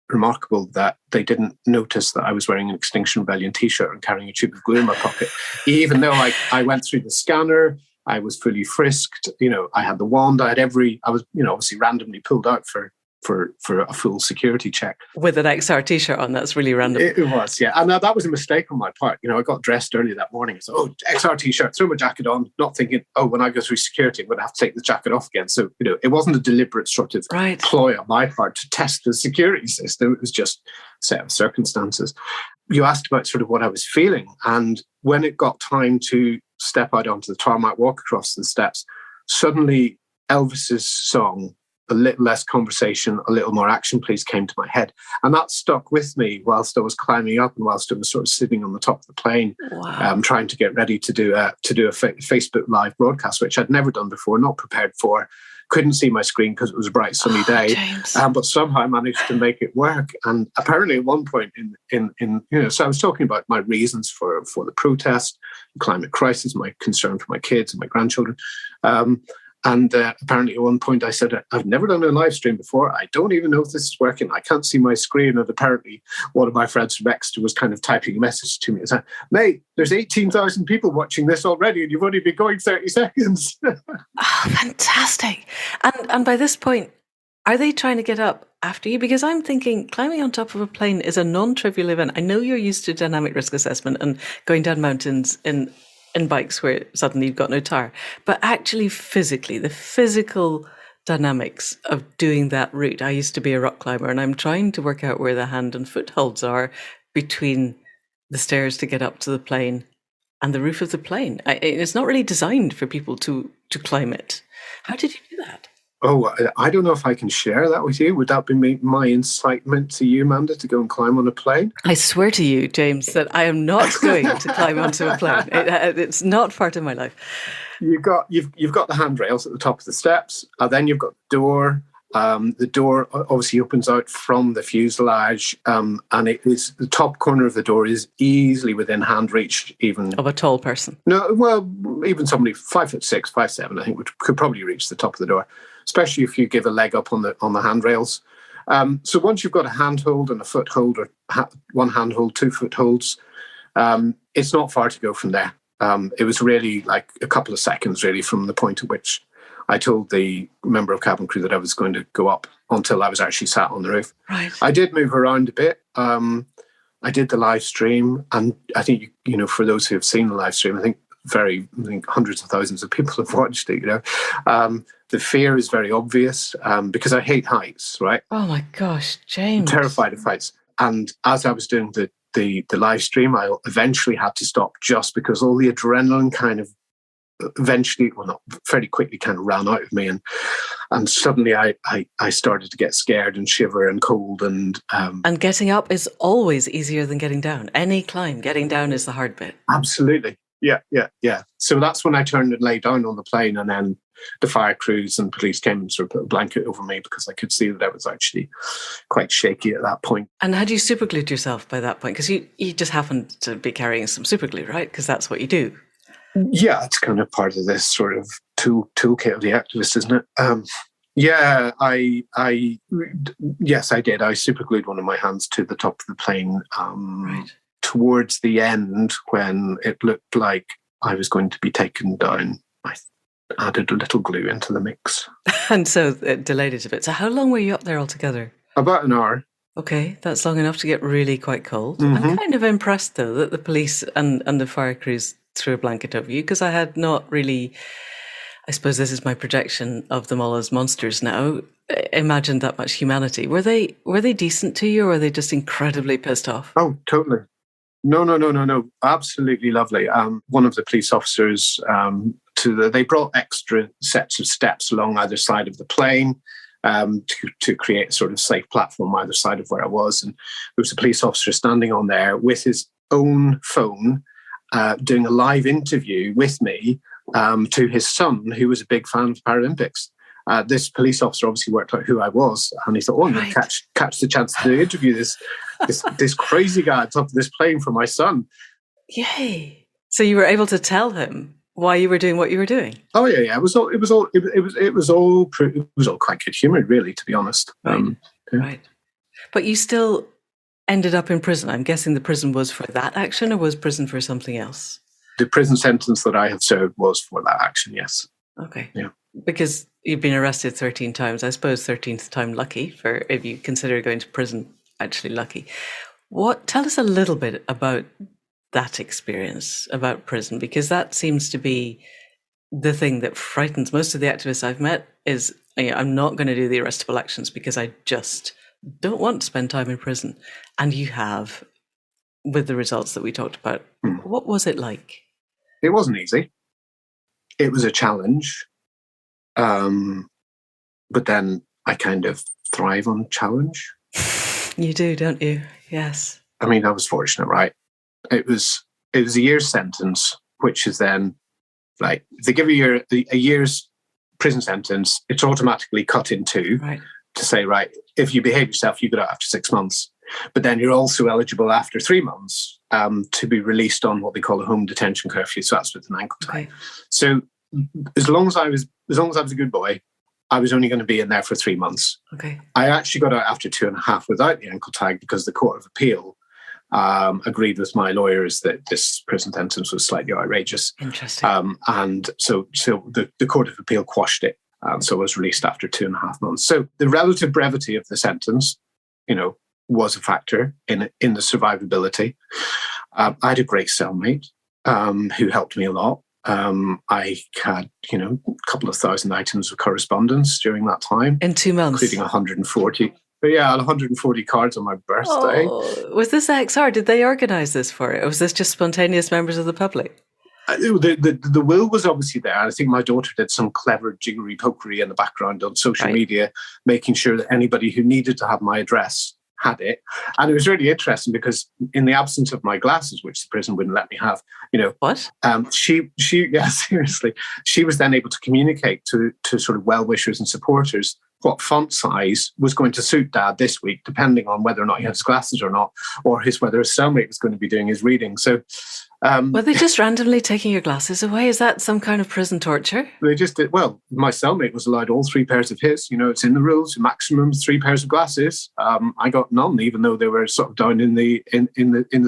remarkable that they didn't notice that I was wearing an Extinction Rebellion t-shirt and carrying a tube of glue in my pocket, even though I went through the scanner. I was fully frisked. I had the wand. I was, obviously randomly pulled out for a full security check. With an XR t-shirt on, that's really random. It was, yeah. And that was a mistake on my part. I got dressed early that morning. So, XR t-shirt, throw my jacket on, not thinking, when I go through security, I'm going to have to take the jacket off again. So, it wasn't a deliberate sort of ploy on my part to test the security system. It was just a set of circumstances. You asked about sort of what I was feeling. And when it got time to step out onto the tarmac, walk across the steps, suddenly Elvis's song, "A Little Less Conversation, A Little More Action, Please," came to my head. And that stuck with me whilst I was climbing up and whilst I was sort of sitting on the top of the plane, trying to get ready to do a Facebook Live broadcast, which I'd never done before, not prepared for. Couldn't see my screen because it was a bright sunny day, but somehow I managed to make it work. And apparently at one point so I was talking about my reasons for the protest, the climate crisis, my concern for my kids and my grandchildren. And apparently at one point I said, I've never done a live stream before. I don't even know if this is working. I can't see my screen. And apparently one of my friends from Exeter was kind of typing a message to me and said, "Mate, there's 18,000 people watching this already and you've only been going 30 seconds. Oh, fantastic. And by this point, are they trying to get up after you? Because I'm thinking climbing on top of a plane is a non-trivial event. I know you're used to dynamic risk assessment and going down mountains in bikes where suddenly you've got no tire. But actually physically, the physical dynamics of doing that route. I used to be a rock climber and I'm trying to work out where the hand and footholds are between the stairs to get up to the plane and the roof of the plane. It's not really designed for people to climb it. How did you do that? Oh, I don't know if I can share that with you. Would that be my incitement to you, Amanda, to go and climb on a plane? I swear to you, James, that I am not going to climb onto a plane. It's not part of my life. You've got the handrails at the top of the steps, and then you've got the door. The door obviously opens out from the fuselage, and the top corner of the door is easily within hand reach, even of a tall person. No, well, even somebody 5'6", 5'7", I think could probably reach the top of the door, especially if you give a leg up on the handrails. So once you've got a handhold and a foothold, or one handhold, two footholds, it's not far to go from there. It was really like a couple of seconds, really, from the point at which I told the member of cabin crew that I was going to go up until I was actually sat on the roof. Right. I did move around a bit. I did the live stream, and I think for those who have seen the live stream, I think hundreds of thousands of people have watched it. The fear is very obvious because I hate heights. Right. Oh my gosh, James! I'm terrified of heights. And as I was doing the live stream, I eventually had to stop just because all the adrenaline kind of fairly quickly kind of ran out of me, and suddenly I started to get scared and shiver and cold and getting up is always easier than getting down. Any climb, getting down is the hard bit. Absolutely. Yeah. So that's when I turned and lay down on the plane, and then the fire crews and police came and sort of put a blanket over me because I could see that I was actually quite shaky at that point. And had you superglued yourself by that point? Because you just happened to be carrying some superglue, right? Because that's what you do. Yeah, it's kind of part of this sort of toolkit of the activist, isn't it? Yeah, yes, I did. I superglued one of my hands to the top of the plane right. Towards the end, when it looked like I was going to be taken down. I added a little glue into the mix. And so it delayed it a bit. So how long were you up there altogether? About an hour. Okay, that's long enough to get really quite cold. Mm-hmm. I'm kind of impressed, though, that the police and the fire crews threw a blanket over you, because I had not really, I suppose this is my projection of them all as monsters now, imagined that much humanity. Were they decent to you, or were they just incredibly pissed off? Oh, totally. No. Absolutely lovely. One of the police officers, they brought extra sets of steps along either side of the plane to create a sort of safe platform either side of where I was. And there was a police officer standing on there with his own phone, doing a live interview with me to his son, who was a big fan of the Paralympics. This police officer obviously worked out who I was, and he thought, I'm going to catch the chance to interview this crazy guy on top of this plane for my son. Yay. So you were able to tell him why you were doing what you were doing? Oh yeah. It was all quite good humoured, really, to be honest. Right. Yeah. Right. But you still ended up in prison. I'm guessing the prison was for that action, or was prison for something else? The prison sentence that I have served was for that action, yes. Okay. Yeah. Because you've been arrested 13 times. I suppose 13th time lucky, for if you consider going to prison actually lucky. Tell us a little bit about that experience, about prison, because that seems to be the thing that frightens most of the activists I've met is, I'm not going to do the arrestable actions because I just don't want to spend time in prison. And you have, with the results that we talked about. What was it like? It wasn't easy. It was a challenge. But then I kind of thrive on challenge. You do, don't you? Yes. I mean, I was fortunate, right? It was a year's sentence, which is then like, if they give you a year's prison sentence, it's automatically cut in two, right, to say, right, if you behave yourself, you get out after 6 months. But then you're also eligible after 3 months to be released on what they call a home detention curfew. So that's with an ankle tie. Okay. So as long as I was a good boy, I was only going to be in there for 3 months. Okay. I actually got out after 2.5 without the ankle tag because the Court of Appeal agreed with my lawyers that this prison sentence was slightly outrageous. Interesting. And so the Court of Appeal quashed it. So I was released after 2.5 months. So the relative brevity of the sentence, was a factor in the survivability. I had a great cellmate who helped me a lot. I had, a couple of thousand items of correspondence during that time. In 2 months? Including 140. But yeah, 140 cards on my birthday. Oh, was this XR? Did they organise this for it? Or was this just spontaneous members of the public? The will was obviously there. I think my daughter did some clever jiggery pokery in the background on social media, making sure that anybody who needed to have my address had it. And it was really interesting because in the absence of my glasses, which the prison wouldn't let me have, What? She seriously, she was then able to communicate to sort of well-wishers and supporters what font size was going to suit Dad this week, depending on whether or not he had his glasses or not, or whether his cellmate was going to be doing his reading. So were they just randomly taking your glasses away? Is that some kind of prison torture? They just did. Well, my cellmate was allowed all 3 pairs of his. It's in the rules, maximum 3 pairs of glasses. I got none, even though they were sort of down in the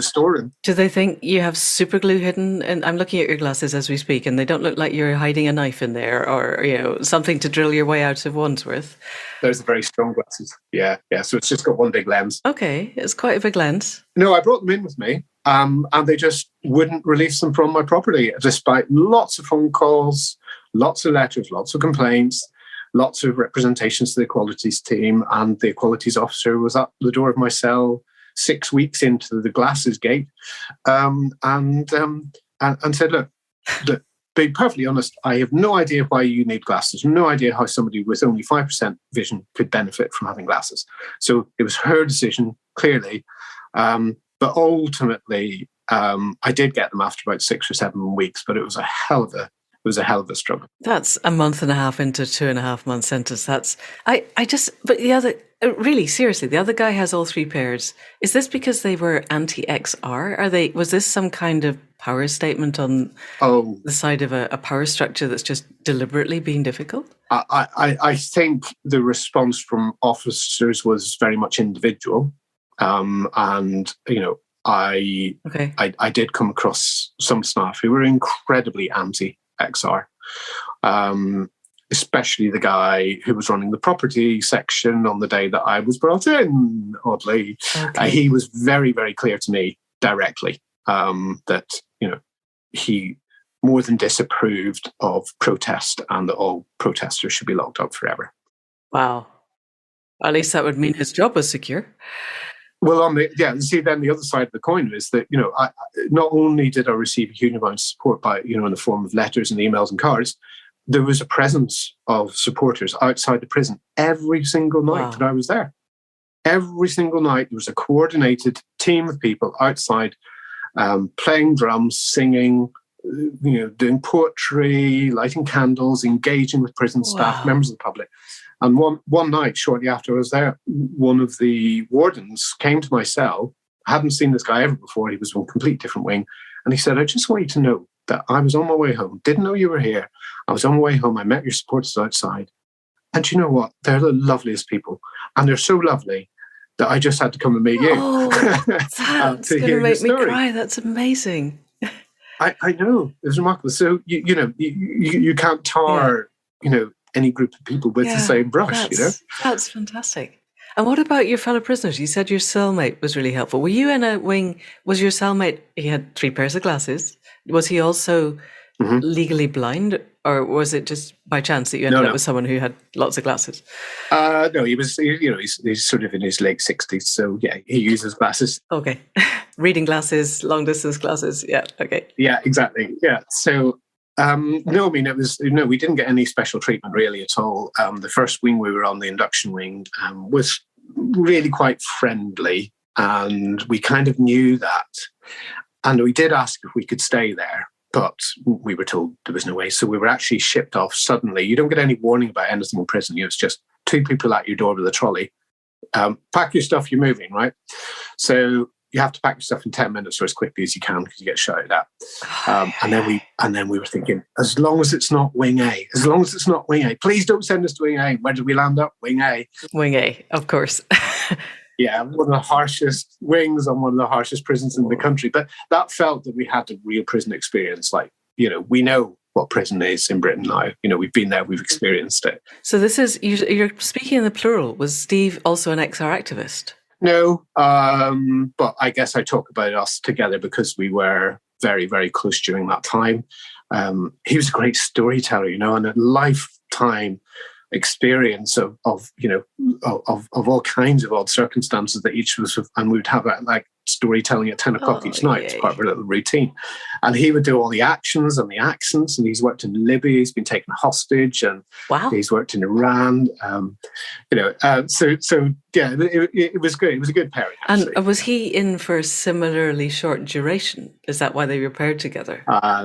storeroom. Do they think you have super glue hidden? And I'm looking at your glasses as we speak, and they don't look like you're hiding a knife in there, or something to drill your way out of Wandsworth. Those are very strong glasses. Yeah. So it's just got one big lens. Okay, it's quite a big lens. No, I brought them in with me. And they just wouldn't release them from my property, despite lots of phone calls, lots of letters, lots of complaints, lots of representations to the equalities team. And the equalities officer was at the door of my cell 6 weeks into the glasses gate and said, look, being perfectly honest, I have no idea why you need glasses, no idea how somebody with only 5% vision could benefit from having glasses. So it was her decision, clearly. But ultimately, I did get them after about 6 or 7 weeks, but it was a hell of a struggle. That's a month and a half into 2.5 month sentence. But the other, really, seriously, the other guy has all 3 pairs. Is this because they were anti-XR? Was this some kind of power statement on the side of a power structure that's just deliberately being difficult? I think the response from officers was very much individual. I did come across some staff who were incredibly anti-XR, especially the guy who was running the property section on the day that I was brought in, oddly. Okay. He was very, very clear to me directly that, he more than disapproved of protest and that all protesters should be locked up forever. Wow. At least that would mean his job was secure. Well, then the other side of the coin is that, I not only did I receive a huge amount of support by, in the form of letters and emails and cards, there was a presence of supporters outside the prison every single night that I was there. Every single night, there was a coordinated team of people outside playing drums, singing, doing poetry, lighting candles, engaging with prison staff, members of the public. And one night, shortly after I was there, one of the wardens came to my cell. I hadn't seen this guy ever before. He was from a complete different wing. And he said, I just want you to know that I was on my way home, didn't know you were here. I was on my way home. I met your supporters outside. And you know what? They're the loveliest people. And they're so lovely that I just had to come and meet you. Oh, that's going to make me cry. That's amazing. I know. It was remarkable. So, you can't tar, any group of people with the same brush, That's fantastic. And what about your fellow prisoners? You said your cellmate was really helpful. Were you in a wing? Was your cellmate, he had 3 pairs of glasses. Was he also legally blind? Or was it just by chance that you ended up with someone who had lots of glasses? No, he was, he's sort of in his late 60s. So, yeah, he uses glasses. Okay. Reading glasses, long distance glasses. Yeah, okay. Yeah, exactly. Yeah. So, no, I mean, we didn't get any special treatment really at all. The first wing we were on, the induction wing, was really quite friendly. And we kind of knew that. And we did ask if we could stay there. But we were told there was no way. So we were actually shipped off suddenly. You don't get any warning about anything in prison. It's just 2 people at your door with a trolley. Pack your stuff, you're moving, right? So you have to pack your stuff in 10 minutes or as quickly as you can because you get shouted at. And then we were thinking, as long as it's not wing A, please don't send us to wing A. Where did we land up? Wing A. Wing A, of course. Yeah, one of the harshest wings on one of the harshest prisons in the country. But that felt that we had a real prison experience. Like, we know what prison is in Britain now. We've been there, we've experienced it. So this is, you're speaking in the plural. Was Steve also an XR activist? No, but I guess I talk about us together because we were very, very close during that time. He was a great storyteller, and a lifetime experience of all kinds of odd circumstances that each of us and we would have like storytelling at 10 o'clock each night as part of our little routine. And he would do all the actions and the accents, and he's worked in Libya, he's been taken hostage, and he's worked in Iran. So yeah, it was good. It was a good pairing. Actually. And was he in for a similarly short duration? Is that why they were paired together?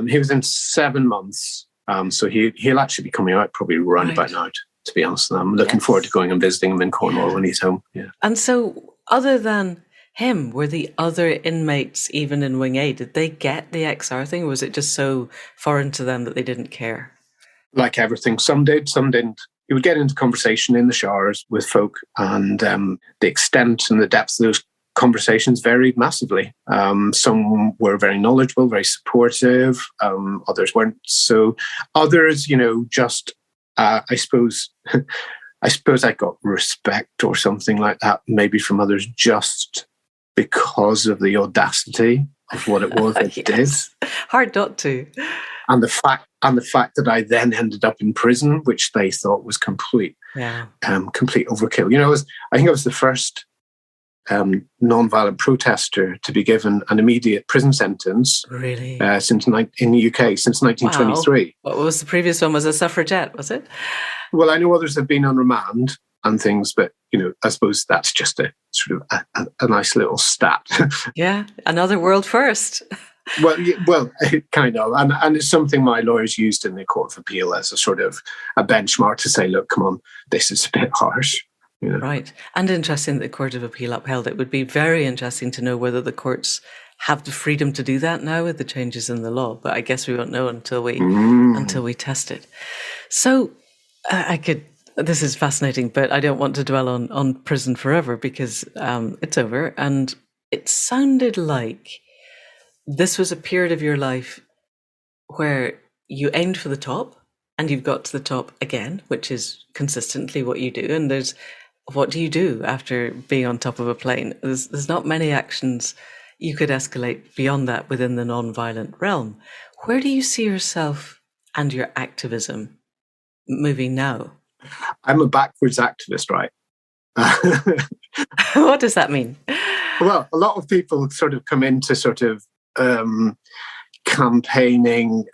He was in 7 months. So he'll actually be coming out probably around about now, to be honest. I'm looking forward to going and visiting him in Cornwall when he's home. Yeah. And so other than him, were the other inmates, even in Wing A, did they get the XR thing? Or was it just so foreign to them that they didn't care? Like everything. Some did, some didn't. You would get into conversation in the showers with folk, and the extent and the depth of those conversations varied massively. Some were very knowledgeable, very supportive. Others weren't. So others, just I suppose I got respect or something like that, maybe from others, just because of the audacity of what it was I did. Hard not to. And the fact that I then ended up in prison, which they thought was complete overkill. I think I was the first non-violent protester to be given an immediate prison sentence. Really? In the UK since 1923. Wow. What was the previous one? Was a suffragette, was it? Well, I know others have been on remand and things, but I suppose that's just a sort of a nice little stat. Yeah, another world first. Well, kind of, and it's something my lawyers used in the Court of Appeal as a sort of a benchmark to say, look, come on, this is a bit harsh. Right. And interesting that the Court of Appeal upheld it. Would be very interesting to know whether the courts have the freedom to do that now with the changes in the law. But I guess we won't know until we test it. So this is fascinating, but I don't want to dwell on prison forever because it's over. And it sounded like this was a period of your life where you aimed for the top and you've got to the top again, which is consistently what you do. And what do you do after being on top of a plane? There's not many actions you could escalate beyond that within the non-violent realm. Where do you see yourself and your activism moving now? I'm a backwards activist, right? What does that mean? Well, a lot of people sort of come into sort of campaigning,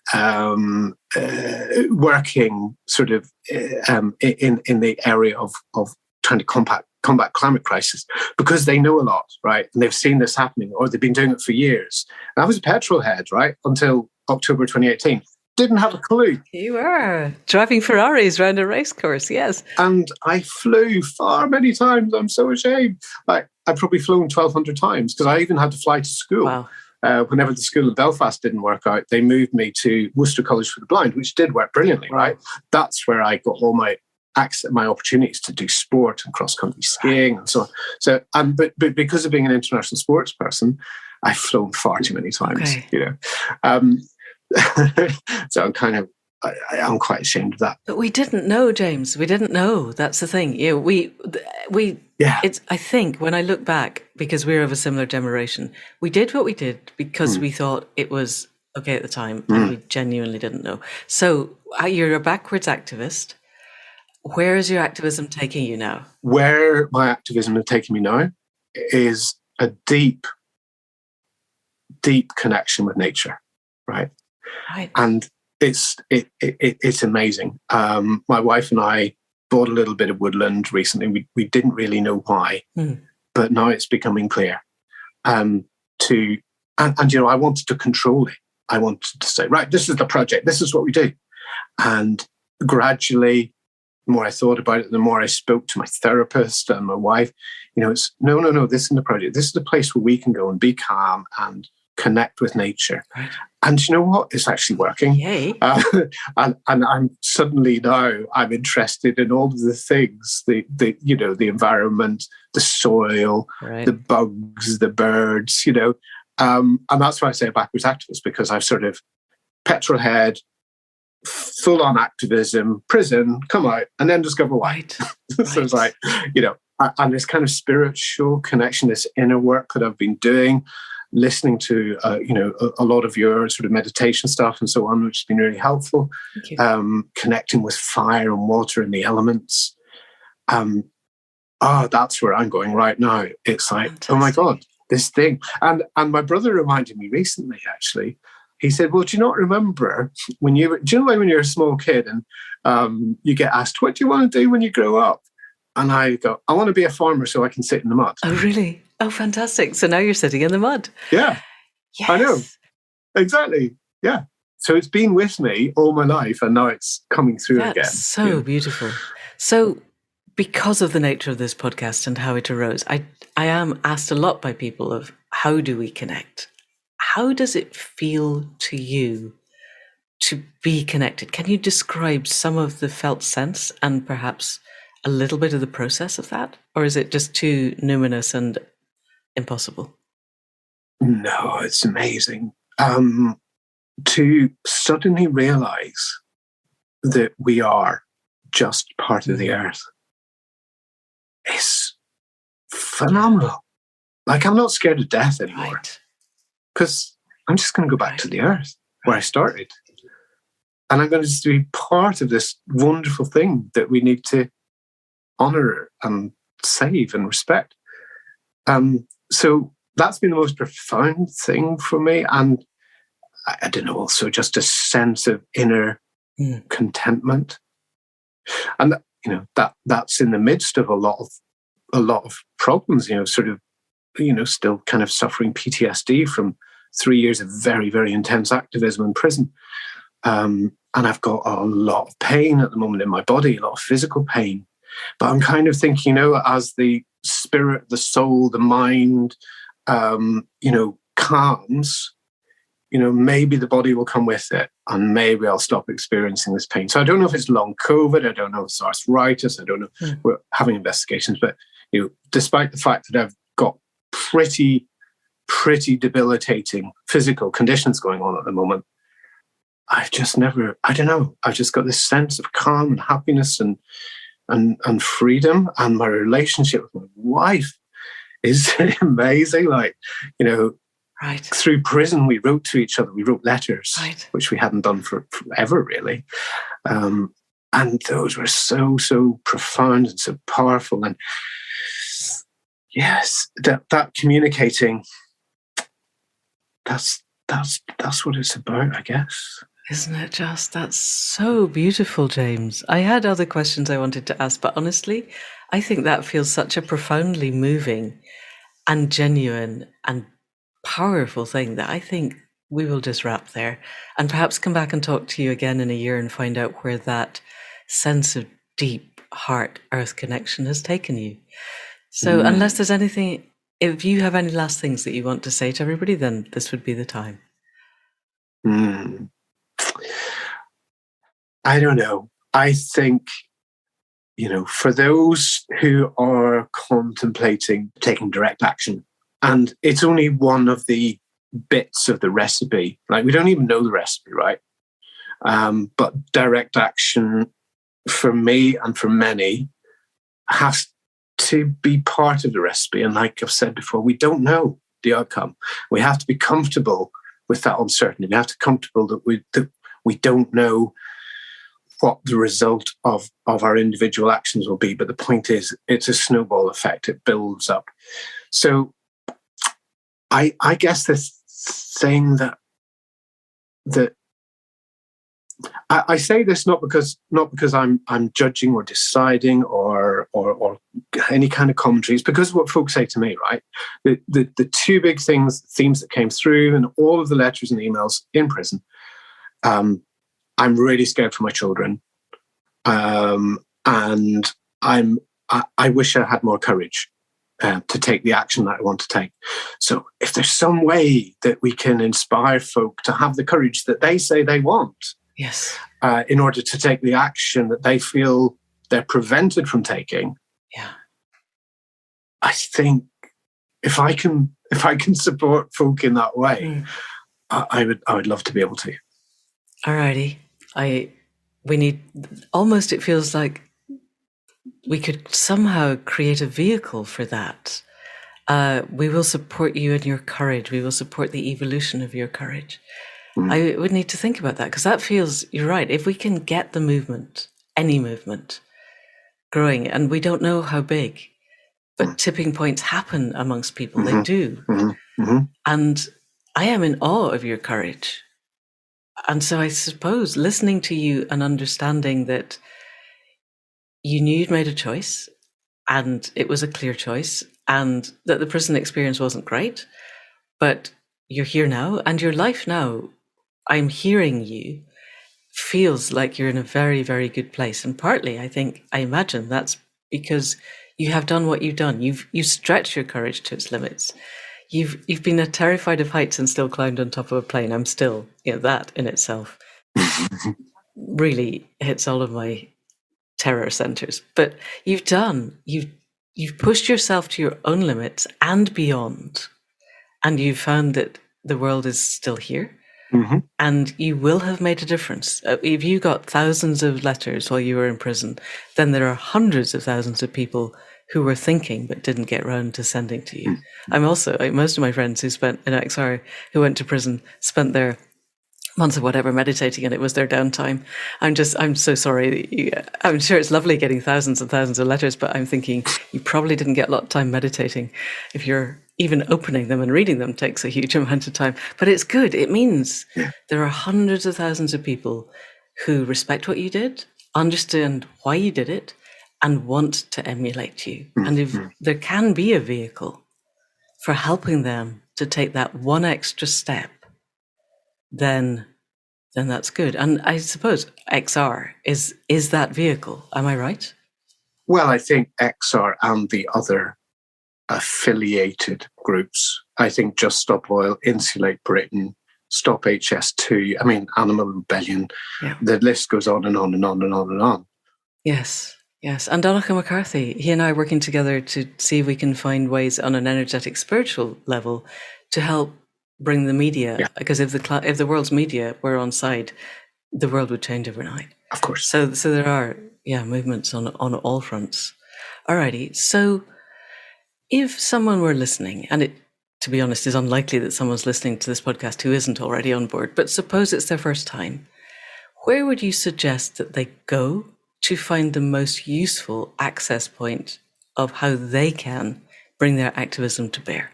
working sort of in the area of trying to combat climate crisis because they know a lot, right? And they've seen this happening, or they've been doing it for years. And I was a petrol head, right, until October 2018. Didn't have a clue. You were driving Ferraris around a race course, yes. And I flew far many times. I'm so ashamed. Like, I've probably flown 1,200 times because I even had to fly to school. Wow. whenever the school in Belfast didn't work out, they moved me to Worcester College for the Blind, which did work brilliantly, right? That's where I got all my opportunities to do sport and cross-country skiing and so on. So, but because of being an international sports person, I've flown far too many times, so I'm quite ashamed of that. But we didn't know, James. We didn't know. That's the thing. It's, I think when I look back, because we're of a similar generation, we did what we did because we thought it was okay at the time, and we genuinely didn't know. So you're a backwards activist. Where is your activism taking you now? Where my activism is taking me now is a deep, deep connection with nature, right? And it's amazing. My wife and I bought a little bit of woodland recently. We didn't really know why, but now it's becoming clear. I wanted to control it. I wanted to say, right, this is the project. This is what we do. And gradually, the more I thought about it, the more I spoke to my therapist and my wife. It's no. This isn't the project. This is the place where we can go and be calm and connect with nature. Right. And you know what? It's actually working. Yay. And I'm suddenly now I'm interested in all of the things, the environment, the soil, the bugs, the birds, and that's why I say a backwards activist, because I've sort of petrol head, full on activism, prison, come out, and then discover why. Right. So it's like, and this kind of spiritual connection, this inner work that I've been doing, listening to a lot of your sort of meditation stuff and so on, which has been really helpful. Connecting with fire and water and the elements. That's where I'm going right now. It's like, fantastic. Oh my God, this thing. And my brother reminded me recently, actually. He said, well, do you not remember when you're a small kid and you get asked, what do you want to do when you grow up? And I go, I want to be a farmer so I can sit in the mud. Oh, really? Oh, fantastic. So now you're sitting in the mud. Yeah. Yes. I know. Exactly. Yeah. So it's been with me all my life and now it's coming through again. That's so beautiful. So because of the nature of this podcast and how it arose, I am asked a lot by people of how do we connect? How does it feel to you to be connected? Can you describe some of the felt sense and perhaps a little bit of the process of that? Or is it just too numinous and impossible? No, it's amazing. To suddenly realize that we are just part of the earth is phenomenal. Like, I'm not scared of death anymore because I'm just going to go back to the earth where I started. And I'm going to just be part of this wonderful thing that we need to honor and save and respect. So that's been the most profound thing for me. And I don't know, also just a sense of inner contentment. And that's in the midst of a lot of problems, still kind of suffering PTSD from 3 years of very, very intense activism in prison. And I've got a lot of pain at the moment in my body, a lot of physical pain. But I'm kind of thinking, as the spirit, the soul, the mind, calms, maybe the body will come with it and maybe I'll stop experiencing this pain. So I don't know if it's long COVID. I don't know if it's arthritis. I don't know. We're having investigations. But, despite the fact that I've got pretty debilitating physical conditions going on at the moment, I've just never, I don't know. I've just got this sense of calm and happiness and freedom, and my relationship with my wife is amazing. Like, through prison, we wrote to each other. We wrote letters, which we hadn't done for forever, really. And those were so profound and so powerful. And yes, that communicating, that's what it's about, I guess. Isn't it just? That's so beautiful, James. I had other questions I wanted to ask, but honestly, I think that feels such a profoundly moving and genuine and powerful thing that I think we will just wrap there and perhaps come back and talk to you again in a year and find out where that sense of deep heart earth connection has taken you. So unless there's anything if you have any last things that you want to say to everybody, then this would be the time. I don't know. I think, for those who are contemplating taking direct action, and it's only one of the bits of the recipe, like we don't even know the recipe, right? But direct action for me and for many has to be part of the recipe. And like I've said before, we don't know the outcome. We have to be comfortable with that uncertainty. We have to be comfortable that we don't know what the result of our individual actions will be. But the point is, it's a snowball effect. It builds up. So I guess this thing that I say this not because I'm judging or deciding or any kind of commentary. It's because of what folks say to me, right? The two big themes that came through in all of the letters and emails in prison. I'm really scared for my children, and I wish I had more courage to take the action that I want to take. So if there's some way that we can inspire folk to have the courage that they say they want, yes, in order to take the action that they feel they're prevented from taking, yeah, I think if I can support folk in that way, I would love to be able to. Alrighty, we need almost. It feels like we could somehow create a vehicle for that. We will support you in your courage. We will support the evolution of your courage. I would need to think about that, because that feels, you're right, if we can get the movement, any movement, growing, and we don't know how big, but tipping points happen amongst people, they do. And I am in awe of your courage. And so I suppose listening to you and understanding that you knew you'd made a choice, and it was a clear choice, and that the prison experience wasn't great, but you're here now, and your life now, I'm hearing you, feels like you're in a very, very good place. And partly, I imagine that's because you have done what you've done. You've stretched your courage to its limits. You've been terrified of heights and still climbed on top of a plane. I'm still, that in itself really hits all of my terror centers. But you've pushed yourself to your own limits and beyond, and you've found that the world is still here. And you will have made a difference. If you got thousands of letters while you were in prison, then there are hundreds of thousands of people who were thinking but didn't get round to sending to you. I'm also, most of my friends who spent in XR, who went to prison, spent their months or whatever meditating, and it was their downtime. I'm so sorry. I'm sure it's lovely getting thousands and thousands of letters, but I'm thinking you probably didn't get a lot of time meditating. If you're even opening them and reading them takes a huge amount of time, but it's good. It means there are hundreds of thousands of people who respect what you did, understand why you did it, and want to emulate you. And if there can be a vehicle for helping them to take that one extra step, then that's good. And I suppose XR is that vehicle. Am I right? Well, I think XR and the other affiliated groups, I think Just Stop Oil, Insulate Britain, Stop HS2, Animal Rebellion, the list goes on and on and on and on and on. Yes. And Donnacha McCarthy, he and I are working together to see if we can find ways on an energetic, spiritual level to help bring the media, because if the world's media were on side, the world would change overnight. Of course. So there are movements on all fronts. Alrighty. So if someone were listening, and it, to be honest, is unlikely that someone's listening to this podcast who isn't already on board, but suppose it's their first time, where would you suggest that they go to find the most useful access point of how they can bring their activism to bear?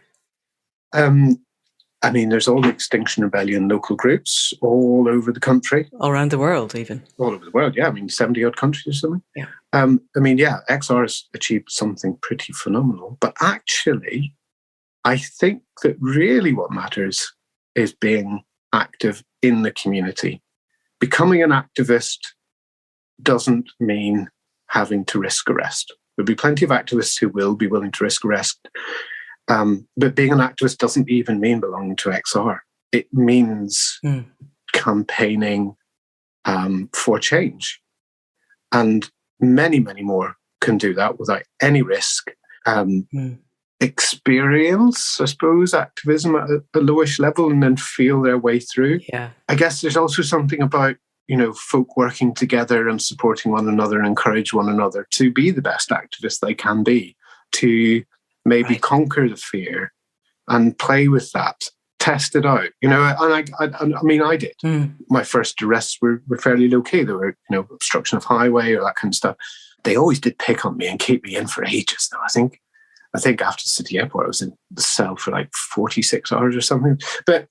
There's all the Extinction Rebellion local groups all over the country. All around the world, even. All over the world, 70-odd countries or something. Yeah. XR has achieved something pretty phenomenal. But actually, I think that really what matters is being active in the community. Becoming an activist doesn't mean having to risk arrest. There'll be plenty of activists who will be willing to risk arrest But being an activist doesn't even mean belonging to XR. It means campaigning for change. And many, many more can do that without any risk. Experience, I suppose, activism at a lowish level and then feel their way through. Yeah. I guess there's also something about, folk working together and supporting one another and encourage one another to be the best activists they can be, to maybe conquer the fear and play with that, test it out. And I did. My first arrests were fairly low key. They were, obstruction of highway or that kind of stuff. They always did pick on me and keep me in for ages, though. I think after City Airport, I was in the cell for like 46 hours or something. But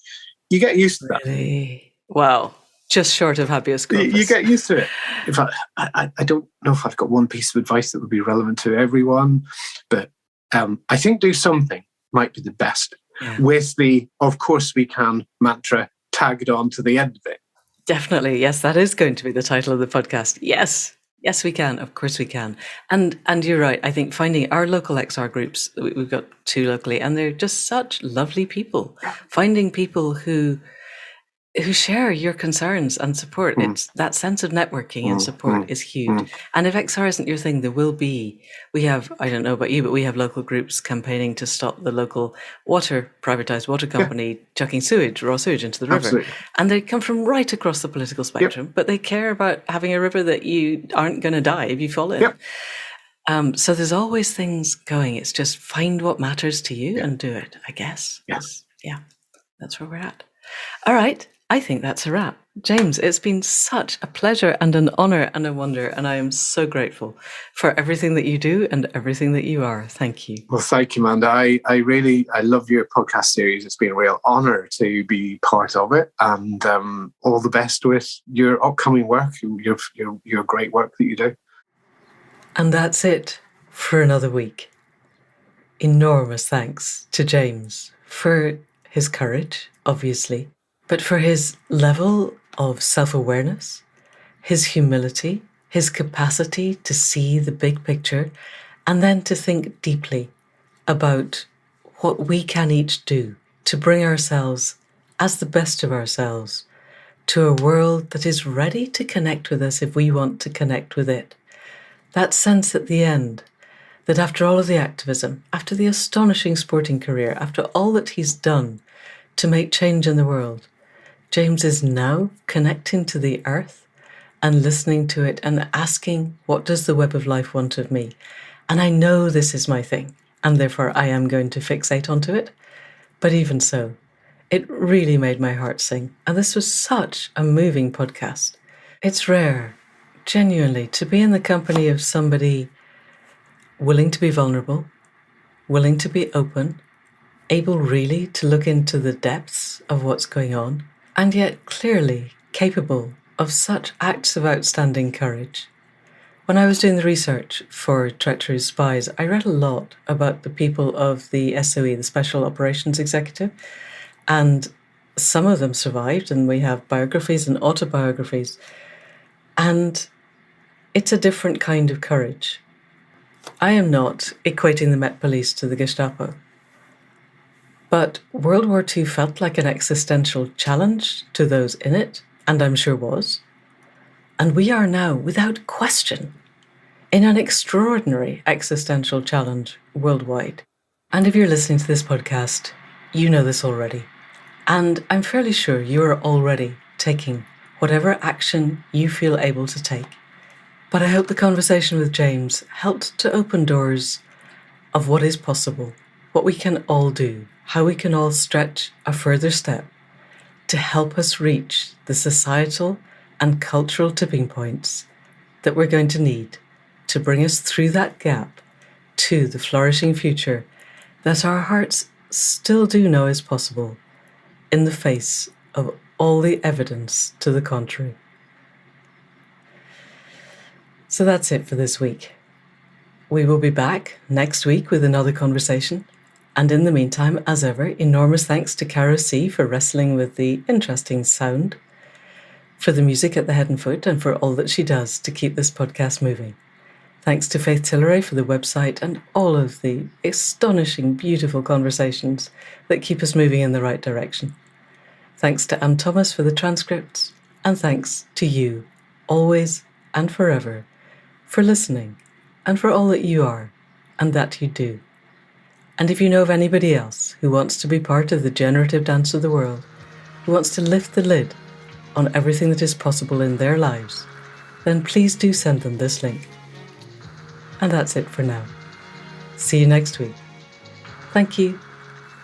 you get used to that. Really? Wow. Just short of habeas corpus. You get used to it. In fact, I don't know if I've got one piece of advice that would be relevant to everyone, but I think do something might be the best. Yeah. With the "of course we can" mantra tagged on to the end of it. Definitely. Yes, that is going to be the title of the podcast. Yes, we can. Of course we can. And you're right. I think finding our local XR groups, we've got 2 locally, and they're just such lovely people. Finding people who share your concerns and support. It's that sense of networking and support is huge. And if XR isn't your thing, we have, I don't know about you, but we have local groups campaigning to stop the local privatized water company chucking raw sewage into the river. Absolutely. And they come from right across the political spectrum, but they care about having a river that you aren't going to die if you fall in. So there's always things going. It's just find what matters to you and do it, I guess. Yes. Yeah, that's where we're at. All right. I think that's a wrap. James, it's been such a pleasure and an honor and a wonder, and I am so grateful for everything that you do and everything that you are. Thank you. Well, thank you, Amanda. I love your podcast series. It's been a real honor to be part of it, and all the best with your upcoming work, your great work that you do. And that's it for another week. Enormous thanks to James for his courage, obviously, but for his level of self-awareness, his humility, his capacity to see the big picture, and then to think deeply about what we can each do to bring ourselves as the best of ourselves to a world that is ready to connect with us if we want to connect with it. That sense at the end that after all of the activism, after the astonishing sporting career, after all that he's done to make change in the world, James is now connecting to the earth and listening to it and asking, what does the web of life want of me? And I know this is my thing, and therefore I am going to fixate onto it. But even so, it really made my heart sing. And this was such a moving podcast. It's rare, genuinely, to be in the company of somebody willing to be vulnerable, willing to be open, able really to look into the depths of what's going on, and yet clearly capable of such acts of outstanding courage. When I was doing the research for Treacherous Spies, I read a lot about the people of the SOE, the Special Operations Executive, and some of them survived, and we have biographies and autobiographies, and it's a different kind of courage. I am not equating the Met Police to the Gestapo, but World War II felt like an existential challenge to those in it, and I'm sure was. And we are now, without question, in an extraordinary existential challenge worldwide. And if you're listening to this podcast, you know this already. And I'm fairly sure you are already taking whatever action you feel able to take. But I hope the conversation with James helped to open doors of what is possible, what we can all do, how we can all stretch a further step to help us reach the societal and cultural tipping points that we're going to need to bring us through that gap to the flourishing future that our hearts still do know is possible in the face of all the evidence to the contrary. So that's it for this week. We will be back next week with another conversation. And in the meantime, as ever, enormous thanks to Caro C for wrestling with the interesting sound, for the music at the head and foot, and for all that she does to keep this podcast moving. Thanks to Faith Tilleray for the website and all of the astonishing, beautiful conversations that keep us moving in the right direction. Thanks to Anne Thomas for the transcripts, and thanks to you, always and forever, for listening and for all that you are and that you do. And if you know of anybody else who wants to be part of the generative dance of the world, who wants to lift the lid on everything that is possible in their lives, then please do send them this link. And that's it for now. See you next week. Thank you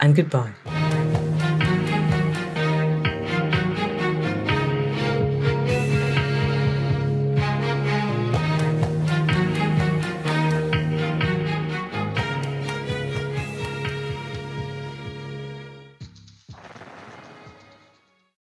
and goodbye.